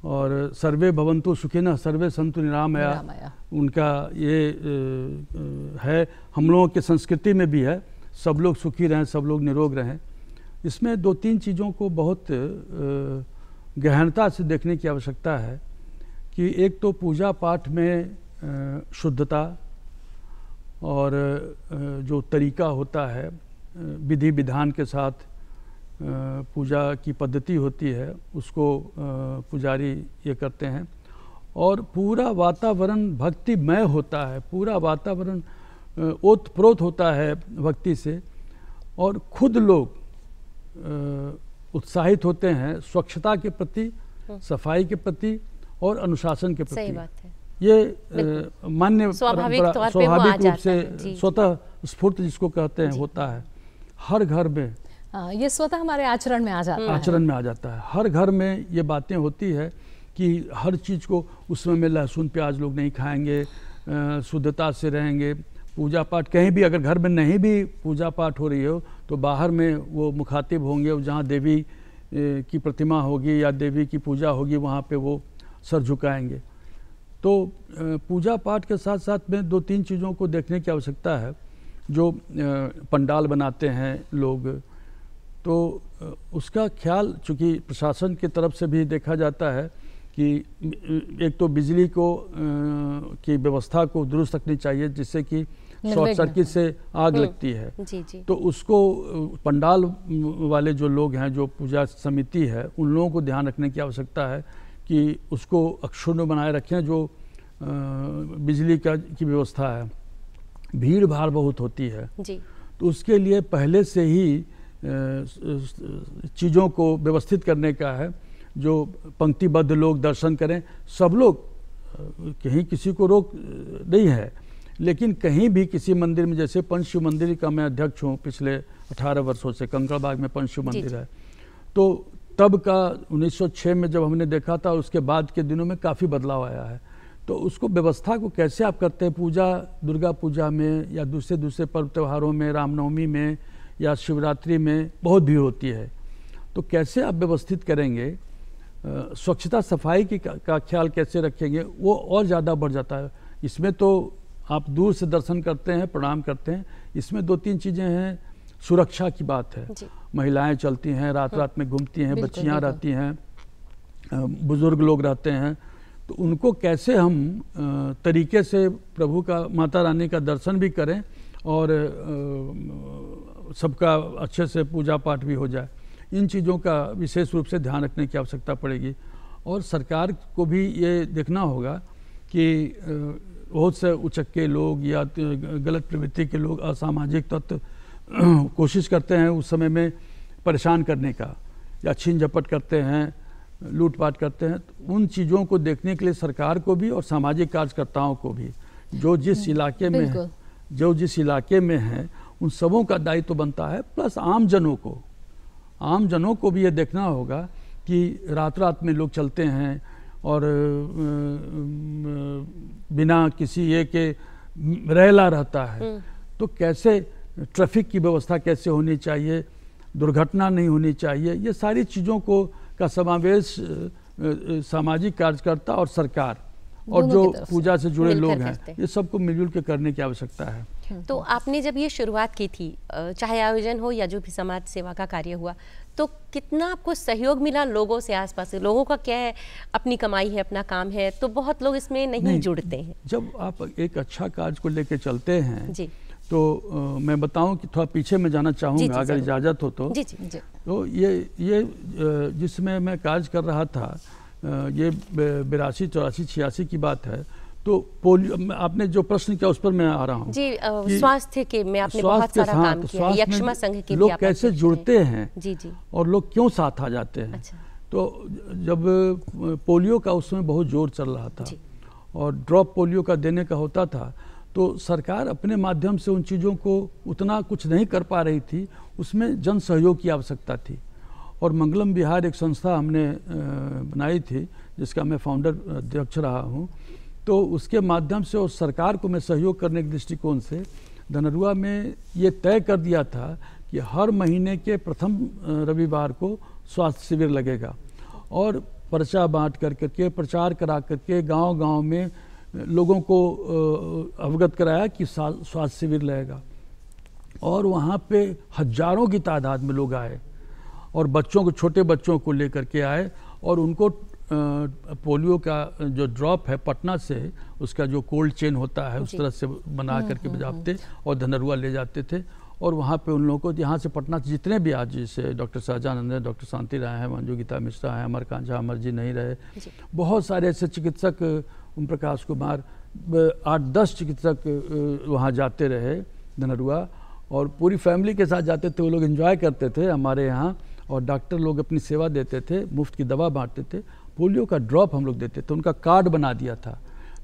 और सर्वे भवन्तु सुखिनः सर्वे सन्तु निरामया उनका ये है, हम लोगों की संस्कृति में भी है, सब लोग सुखी रहें, सब लोग निरोग रहें। इसमें 2-3 चीज़ों को बहुत गहनता से देखने की आवश्यकता है कि एक तो पूजा पाठ में शुद्धता और जो तरीका होता है, विधि विधान के साथ पूजा की पद्धति होती है, उसको पुजारी ये करते हैं। और पूरा वातावरण भक्तिमय होता है, पूरा वातावरण ओतप्रोत होता है भक्ति से, और खुद लोग उत्साहित होते हैं स्वच्छता के प्रति, सफाई के प्रति और अनुशासन के प्रति। सही बात है। ये मान्य स्वाभाविक रूप से स्वतः स्फूर्त जिसको कहते हैं होता है हर घर में। ये स्वतः हमारे आचरण में आ जाता है। आचरण में आ जाता है, हर घर में ये बातें होती है कि हर चीज़ को उस समय में लहसुन प्याज लोग नहीं खाएंगे, शुद्धता से रहेंगे। पूजा पाठ कहीं भी अगर घर में नहीं भी पूजा पाठ हो रही हो तो बाहर में वो मुखातिब होंगे, जहाँ देवी की प्रतिमा होगी या देवी की पूजा होगी वहाँ पे वो सर झुकाएंगे। तो पूजा पाठ के साथ साथ में 2-3 चीज़ों को देखने की आवश्यकता है। जो पंडाल बनाते हैं लोग, तो उसका ख्याल चूँकि प्रशासन की तरफ से भी देखा जाता है कि एक तो बिजली को की व्यवस्था को दुरुस्त रखनी चाहिए, जिससे कि शॉर्ट सर्किट से आग लगती है। जी। तो उसको पंडाल वाले जो लोग हैं, जो पूजा समिति है, उन लोगों को ध्यान रखने की आवश्यकता है कि उसको अक्षुण्ण बनाए रखें। जो बिजली की व्यवस्था है, भीड़ भाड़ बहुत होती है जी, तो उसके लिए पहले से ही चीज़ों को व्यवस्थित करने का है। जो पंक्तिबद्ध लोग दर्शन करें, सब लोग, कहीं किसी को रोक नहीं है, लेकिन कहीं भी किसी मंदिर में, जैसे पंचशिव मंदिर का मैं अध्यक्ष हूँ पिछले 18 वर्षों से, कंकड़बाग में पंचशिव मंदिर है, तो तब का 1906 में जब हमने देखा था, उसके बाद के दिनों में काफ़ी बदलाव आया है। तो उसको व्यवस्था को कैसे आप करते हैं, पूजा दुर्गा पूजा में या दूसरे पर्व त्योहारों में, रामनवमी में या शिवरात्रि में बहुत भीड़ होती है, तो कैसे आप व्यवस्थित करेंगे, स्वच्छता सफाई का ख्याल कैसे रखेंगे, वो और ज़्यादा बढ़ जाता है। इसमें तो आप दूर से दर्शन करते हैं, प्रणाम करते हैं, इसमें 2-3 चीज़ें हैं। सुरक्षा की बात है, महिलाएं चलती हैं, रात में घूमती हैं, बच्चियां रहती हैं, बुजुर्ग लोग रहते हैं, तो उनको कैसे हम तरीके से प्रभु का, माता रानी का दर्शन भी करें और सबका अच्छे से पूजा पाठ भी हो जाए। इन चीज़ों का विशेष रूप से ध्यान रखने की आवश्यकता पड़ेगी। और सरकार को भी ये देखना होगा कि बहुत से उचक्के लोग या गलत प्रवृत्ति के लोग, असामाजिक तत्व कोशिश करते हैं उस समय में परेशान करने का, या छीन झपट करते हैं, लूटपाट करते हैं। तो उन चीज़ों को देखने के लिए सरकार को भी और सामाजिक कार्यकर्ताओं को भी, जो जिस इलाके में है, जो जिस इलाके में है, उन सबों का दायित्व बनता है। प्लस आम जनों को भी ये देखना होगा कि रात में लोग चलते हैं और बिना किसी ये के रहला रहता है, तो कैसे ट्रैफिक की व्यवस्था कैसे होनी चाहिए, दुर्घटना नहीं होनी चाहिए, ये सारी चीज़ों का समावेश सामाजिक कार्यकर्ता और सरकार और जो पूजा से जुड़े लोग हैं, ये सबको मिलजुल के करने की आवश्यकता है। तो आपने जब ये शुरुआत की थी, चाहे आयोजन हो या जो भी समाज सेवा का कार्य हुआ, तो कितना आपको सहयोग मिला लोगों से? आसपास लोगों का क्या है, अपनी कमाई है, अपना काम है, तो बहुत लोग इसमें नहीं जुड़ते हैं। जब आप एक अच्छा कार्य को लेकर चलते हैं जी, तो मैं बताऊं कि थोड़ा पीछे में जाना चाहूँगा, अगर इजाज़त हो तो। जी। तो ये जिसमें मैं कार्य कर रहा था, ये 82, 84, 86 की बात है। तो पोलियो, आपने जो प्रश्न किया उस पर मैं आ रहा हूँ जी। स्वास्थ्य के में आपने बहुत सारा काम किया, यक्षमा संघ के लोग कैसे जुड़ते हैं जी, और लोग क्यों साथ आ जाते हैं। अच्छा। तो जब पोलियो का उस समय बहुत जोर चल रहा था और ड्रॉप पोलियो का देने का होता था, तो सरकार अपने माध्यम से उन चीज़ों को उतना कुछ नहीं कर पा रही थी, उसमें जन सहयोग की आवश्यकता थी। और मंगलम विहार एक संस्था हमने बनाई थी, जिसका मैं फाउंडर अध्यक्ष रहा हूँ। तो तो उसके माध्यम से और सरकार को मैं सहयोग करने के दृष्टिकोण से धनरुआ में ये तय कर दिया था कि हर महीने के प्रथम रविवार को स्वास्थ्य शिविर लगेगा और पर्चा बांट करके प्रचार करा करके गांव-गांव में लोगों को अवगत कराया कि स्वास्थ्य शिविर लगेगा और वहाँ पे हजारों की तादाद में लोग आए और बच्चों को, छोटे बच्चों को लेकर के आए और उनको पोलियो का जो ड्रॉप है पटना से, उसका जो कोल्ड चेन होता है उस तरह से बना करके बजाते और धनरुआ ले जाते थे और वहाँ पे उन लोगों को यहाँ से पटना से जितने भी आज जैसे डॉक्टर सहजानंद हैं, डॉक्टर शांति राय हैं, मंजू गीता मिश्रा हैं, अमर कांझा अमर जी नहीं रहे, बहुत सारे ऐसे चिकित्सक, ओम प्रकाश कुमार, 8-10 चिकित्सक वहाँ जाते रहे धनरुआ और पूरी फैमिली के साथ जाते थे। वो लोग एंजॉय करते थे हमारे यहाँ और डॉक्टर लोग अपनी सेवा देते थे, मुफ्त की दवा बांटते थे, पोलियो का ड्रॉप हम लोग देते थे, उनका कार्ड बना दिया था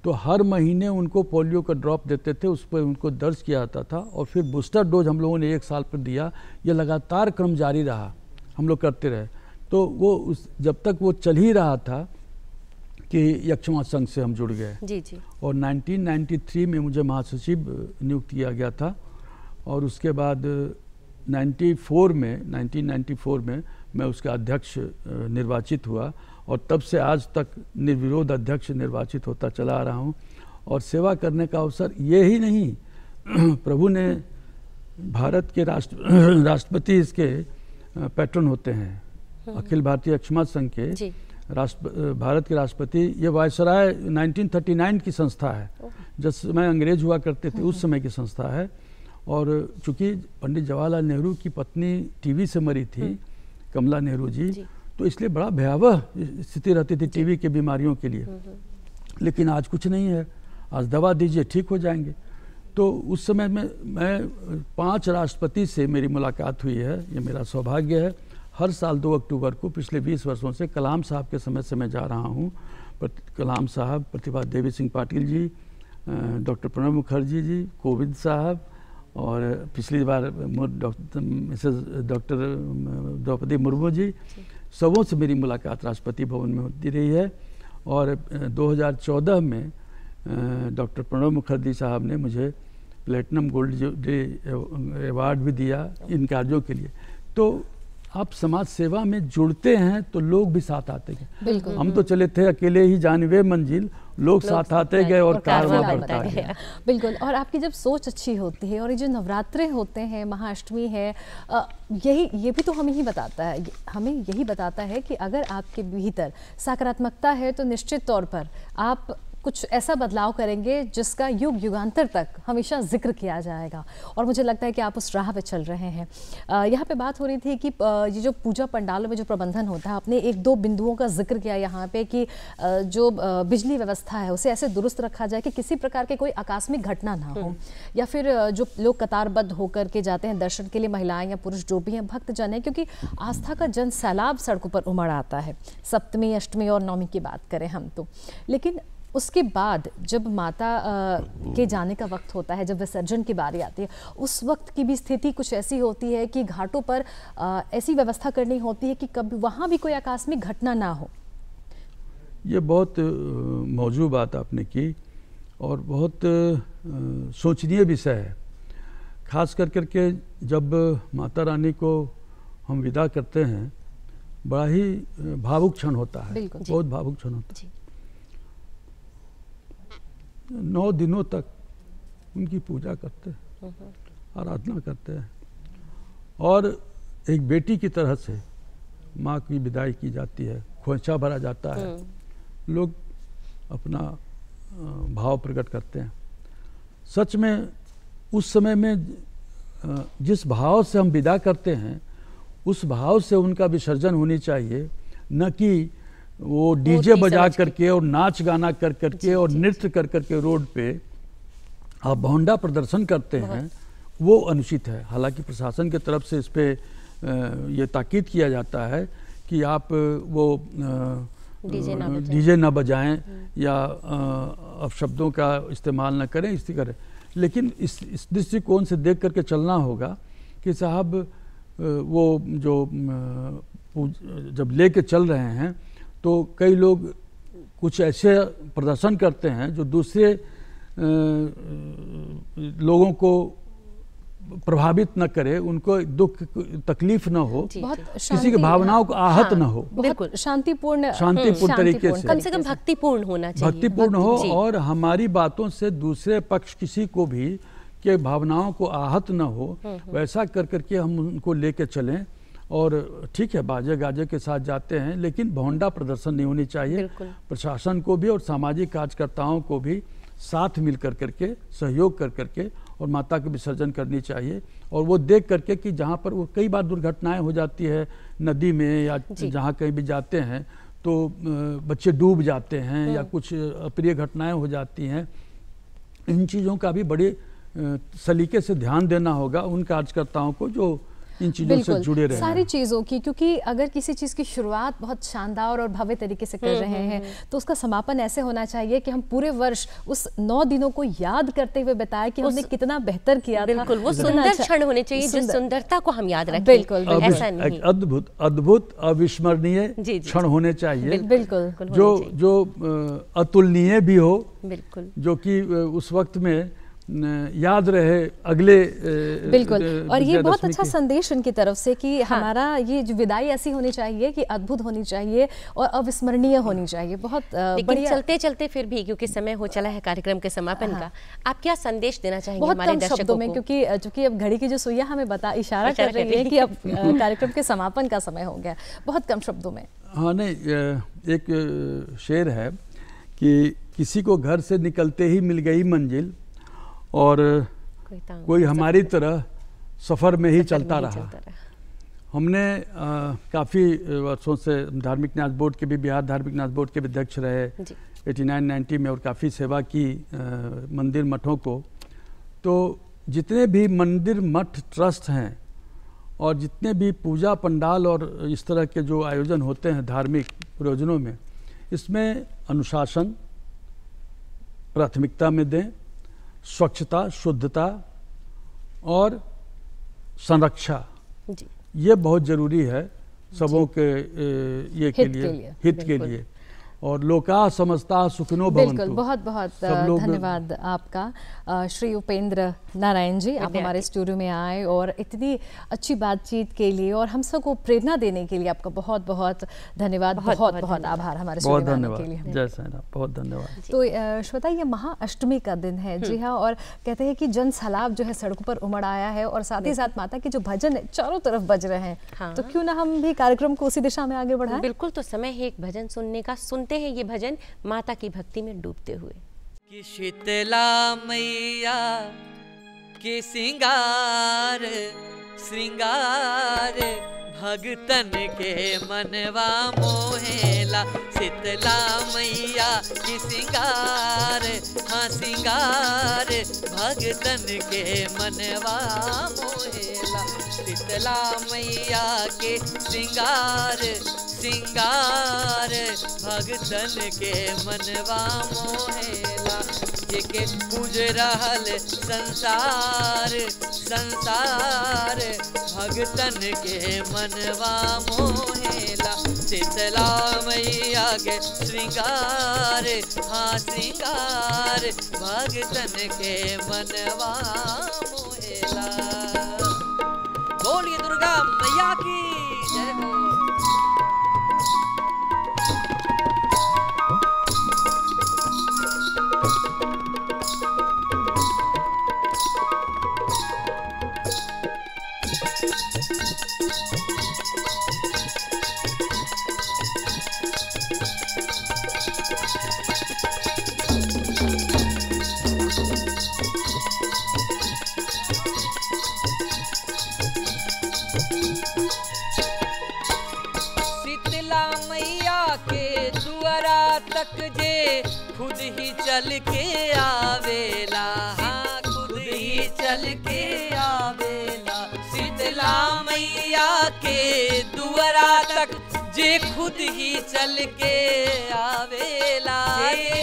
तो हर महीने उनको पोलियो का ड्रॉप देते थे, उस पर उनको दर्ज किया जाता था और फिर बूस्टर डोज हम लोगों ने 1 साल पर दिया। ये लगातार क्रम जारी रहा, हम लोग करते रहे। तो वो जब तक वो चल ही रहा था कि यक्षमा संघ से हम जुड़ गए जी जी। और 1993 में मुझे महासचिव नियुक्त किया गया था और उसके बाद 1994 में मैं उसका अध्यक्ष निर्वाचित हुआ और तब से आज तक निर्विरोध अध्यक्ष निर्वाचित होता चला आ रहा हूँ और सेवा करने का अवसर ये ही नहीं प्रभु ने भारत के राष्ट्रपति इसके पैटर्न होते हैं अखिल भारतीय यक्षमा संघ के भारत के राष्ट्रपति। ये वायसराय 1939 की संस्था है, जिस समय अंग्रेज हुआ करते थे उस समय की संस्था है और चूंकि पंडित जवाहरलाल नेहरू की पत्नी टीबी से मरी थी, कमला नेहरू जी, तो इसलिए बड़ा भयावह स्थिति रहती थी टीबी के बीमारियों के लिए। लेकिन आज कुछ नहीं है, आज दवा दीजिए ठीक हो जाएंगे। तो उस समय में मैं 5 राष्ट्रपति से मेरी मुलाकात हुई है, ये मेरा सौभाग्य है। हर साल 2 अक्टूबर को पिछले 20 वर्षों से कलाम साहब के समय से मैं जा रहा हूँ। कलाम साहब, प्रतिभा देवी सिंह पाटिल जी, डॉक्टर प्रणब मुखर्जी जी, कोविंद साहब और पिछली बार डॉक्टर द्रौपदी मुर्मू जी, सबों से मेरी मुलाकात राष्ट्रपति भवन में होती रही है। और 2014 में डॉक्टर प्रणब मुखर्जी साहब ने मुझे प्लेटिनम गोल्ड अवार्ड भी दिया इन कार्यों के लिए। तो आप समाज सेवा में जुड़ते हैं तो लोग भी साथ आते गए। हम तो चले थे अकेले ही जानवे मंजिल, लोग साथ आते गए और कारवां बढ़ता गया। बिल्कुल। और आपकी जब सोच अच्छी होती है और ये जो नवरात्रे होते हैं, महाअष्टमी है, ये भी तो हमें यही बताता है कि अगर आपके भीतर सकारात्मकता है तो निश्चित तौर पर आप कुछ ऐसा बदलाव करेंगे जिसका युग युगांतर तक हमेशा जिक्र किया जाएगा। और मुझे लगता है कि आप उस राह पे चल रहे हैं। यहाँ पे बात हो रही थी कि ये जो पूजा पंडालों में जो प्रबंधन होता है, आपने 1-2 बिंदुओं का जिक्र किया यहाँ पे कि जो बिजली व्यवस्था है उसे ऐसे दुरुस्त रखा जाए कि किसी प्रकार के कोई आकस्मिक घटना ना हो, या फिर जो लोग कतारबद्ध होकर के जाते हैं दर्शन के लिए, महिलाएं या पुरुष जो भी हैं, भक्तजन है, क्योंकि आस्था का जन सैलाब सड़कों पर उमड़ आता है, सप्तमी, अष्टमी और नवमी की बात करें हम तो। लेकिन उसके बाद जब माता के जाने का वक्त होता है, जब विसर्जन की बारी आती है, उस वक्त की भी स्थिति कुछ ऐसी होती है कि घाटों पर ऐसी व्यवस्था करनी होती है कि कभी वहाँ भी कोई आकस्मिक घटना ना हो। ये बहुत मौजूद बात आपने की और बहुत सोचनीय विषय है। खास करके जब माता रानी को हम विदा करते हैं, बड़ा ही भावुक क्षण होता है, बहुत भावुक क्षण होता है। 9 दिनों तक उनकी पूजा करते हैं, आराधना करते हैं और एक बेटी की तरह से माँ की विदाई की जाती है, खोंचा भरा जाता है, लोग अपना भाव प्रकट करते हैं। सच में उस समय में जिस भाव से हम विदा करते हैं उस भाव से उनका विसर्जन होनी चाहिए, न कि वो डीजे बजा करके और नाच गाना कर करके और नृत्य कर करके रोड पे आप भौंडा प्रदर्शन करते हैं, वो अनुचित है। हालांकि प्रशासन की तरफ से इस पे ये ताकीद किया जाता है कि आप वो डीजे ना बजाएं या अपशब्दों का इस्तेमाल न करें, इसी करें। लेकिन इस दृष्टिकोण से देख करके चलना होगा कि साहब वो जो जब लेके चल रहे हैं तो कई लोग कुछ ऐसे प्रदर्शन करते हैं जो दूसरे लोगों को प्रभावित न करे, उनको दुख तकलीफ न हो, किसी की भावनाओं को आहत न हो, बिल्कुल शांतिपूर्ण तरीके से, कम काम भक्तिपूर्ण होना चाहिए, भक्तिपूर्ण हो, और हमारी बातों से दूसरे पक्ष किसी को भी के भावनाओं को आहत न हो, वैसा कर करके हम उनको लेके चलें। और ठीक है, बाजे गाजे के साथ जाते हैं, लेकिन भौंडा प्रदर्शन नहीं होनी चाहिए। प्रशासन को भी और सामाजिक कार्यकर्ताओं को भी साथ मिल कर करके, सहयोग कर करके और माता के विसर्जन करनी चाहिए। और वो देख करके कि जहाँ पर वो कई बार दुर्घटनाएं हो जाती है नदी में या जहाँ कहीं भी जाते हैं तो बच्चे डूब जाते हैं या कुछ अप्रिय घटनाएं हो जाती हैं, इन चीज़ों का भी बड़े सलीके से ध्यान देना होगा उन कार्यकर्ताओं को जो इन चीज़ों से जुड़े रहे, सारी चीज़ों की। क्योंकि अगर किसी चीज़ की शुरुआत बहुत शानदार और भव्य तरीके से कर रहे हैं तो उसका समापन ऐसे होना चाहिए कि हम पूरे वर्ष उस 9 दिनों को याद करते हुए बताएं कि हमने कितना बेहतर किया था। बिल्कुल, वो सुंदर क्षण होने चाहिए, जिस सुंदरता को हम याद रखें। बिल्कुल, ऐसा नहीं, अद्भुत अविस्मरणीय क्षण होने चाहिए, बिल्कुल, जो अतुलनीय भी हो, बिल्कुल, जो कि उस वक्त में याद रहे अगले बिल्कुल। और ये बहुत अच्छा संदेश उनकी तरफ से कि हमारा ये जो विदाई ऐसी होनी चाहिए कि अद्भुत होनी चाहिए और अविस्मरणीय होनी चाहिए। बहुत बढ़िया। चलते चलते फिर भी, क्योंकि समय हो चला है कार्यक्रम के समापन का, आप क्या संदेश देना चाहेंगे बहुत हमारे कम दर्शकों शब्दों में, क्योंकि चूंकि अब घड़ी की जो सुइया हमें इशारा कर रही है कि अब कार्यक्रम के समापन का समय हो गया, बहुत कम शब्दों में। हाँ, नहीं, एक शेर है कि किसी को घर से निकलते ही मिल गई मंजिल और कोई हमारी तरह सफ़र में ही चलता रहा। हमने काफ़ी वर्षों से धार्मिक न्यास बोर्ड के भी, बिहार धार्मिक न्यास बोर्ड के भी अध्यक्ष रहे 89-90 में, और काफ़ी सेवा की मंदिर मठों को। तो जितने भी मंदिर मठ ट्रस्ट हैं और जितने भी पूजा पंडाल और इस तरह के जो आयोजन होते हैं धार्मिक प्रयोजनों में, इसमें अनुशासन प्राथमिकता में दें, स्वच्छता, शुद्धता और संरक्षा, ये बहुत ज़रूरी है सबों के ये के लिए, हित के लिए। और लोका समस्ता सुखिनो भवन्तु। बिल्कुल, बहुत बहुत धन्यवाद आपका श्री उपेंद्र नारायण जी, आप हमारे स्टूडियो में आए और इतनी अच्छी बातचीत के लिए और हम सबको प्रेरणा देने के लिए आपका बहुत बहुत धन्यवाद, बहुत बहुत आभार हमारे स्टूडियो में आने के लिए। जय साईं राम, बहुत धन्यवाद। तो श्वेता, ये महाअष्टमी का दिन है, जी हाँ, और कहते हैं कि जन सैलाब जो है सड़कों पर उमड़ आया है और साथ ही साथ माता के जो भजन है चारों तरफ बज रहे हैं, तो क्यों ना हम भी कार्यक्रम को उसी दिशा में आगे बढ़ाएं। बिल्कुल, तो समय है एक भजन सुनने का। सुनते हैं ये भजन माता की भक्ति में डूबते हुए। कि शीतला मैया के श्रृंगार भगतन के मनवा मोहेला। शीतला मैया की श्रृंगार, हाँ श्रृंगार भगतन के मनवा मोहेला। शीतला मैया के श्रृंगार भगतन के मनवा मोहेला। जेके पूज रहल संसार भगतन के मनवा मोहेला। शीतला मैया के श्रृंगार, हाँ श्रृंगार भगतन के मनवा मोहेला। बोलिए दुर्गा मैया की जय हो। खुद ही चल के आवेला, हाँ खुद ही चल के आवेला। शीतला मैया के दुआरा तक जे खुद ही चल के आवेला,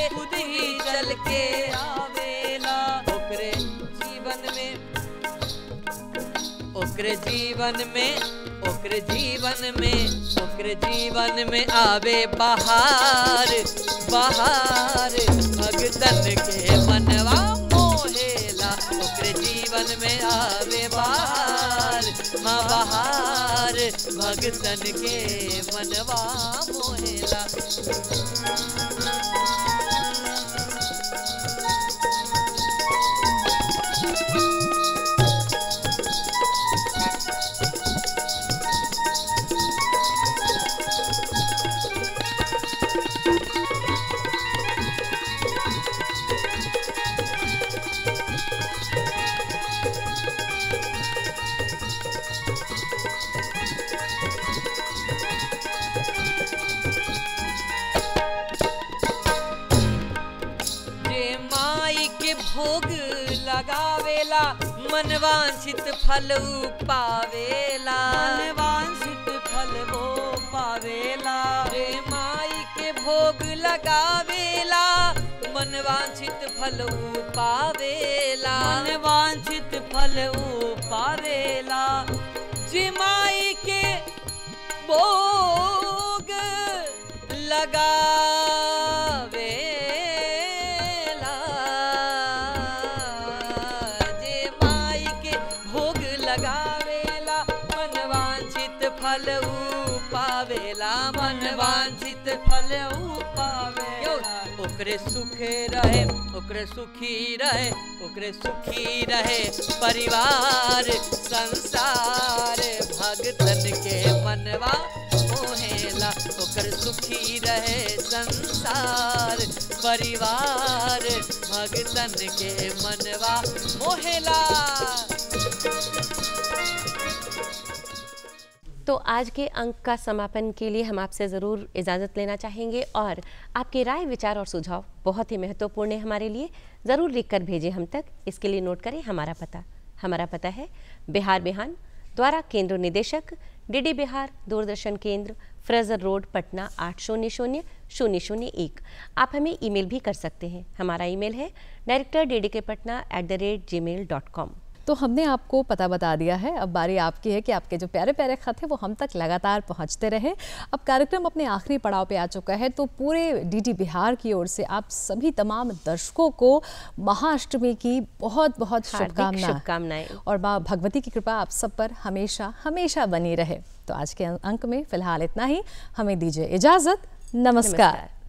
खुद ही चल के आवेला। ओकरे जीवन में ओकरे जीवन में ओकरे जीवन में आवे बहार बहार भगतन के मनवा मोहेला ओकरे जीवन में आवे बहार हाँ बहार भगतन के मनवा मोहेला। भोग लगावेला मनवांछित फल पावेला मनवांछित फल वो पावेला रे माई के भोग लगावेला मनवांछित फल पावेला मनवांछित फल पावेला जे माई के भोग लगावेला फल पावेला मनवांछित फल पावेला ओकरे सुखे रहे ओकरे सुखी रहे ओकरे सुखी रहे परिवार संसार भगतन के मनवा मोहेला ओकरे सुखी रहे संसार परिवार भगतन के मनवा मोहेला। तो आज के अंक का समापन के लिए हम आपसे ज़रूर इजाज़त लेना चाहेंगे और आपके राय विचार और सुझाव बहुत ही महत्वपूर्ण है हमारे लिए, ज़रूर लिखकर भेजें हम तक। इसके लिए नोट करें हमारा पता है बिहार बिहान, द्वारा केंद्र निदेशक डीडी बिहार, दूरदर्शन केंद्र, फ्रेजर रोड, पटना 800001। आप हमें ईमेल भी कर सकते हैं। हमारा ईमेल है director@gmail.com। तो हमने आपको पता बता दिया है, अब बारी आपकी है कि आपके जो प्यारे प्यारे खत हैं वो हम तक लगातार पहुंचते रहे। अब कार्यक्रम अपने आखिरी पड़ाव पे आ चुका है, तो पूरे डीडी बिहार की ओर से आप सभी तमाम दर्शकों को महाअष्टमी की बहुत बहुत शुभकामनाएं और माँ भगवती की कृपा आप सब पर हमेशा हमेशा बनी रहे। तो आज के अंक में फिलहाल इतना ही, हमें दीजिए इजाज़त। नमस्कार।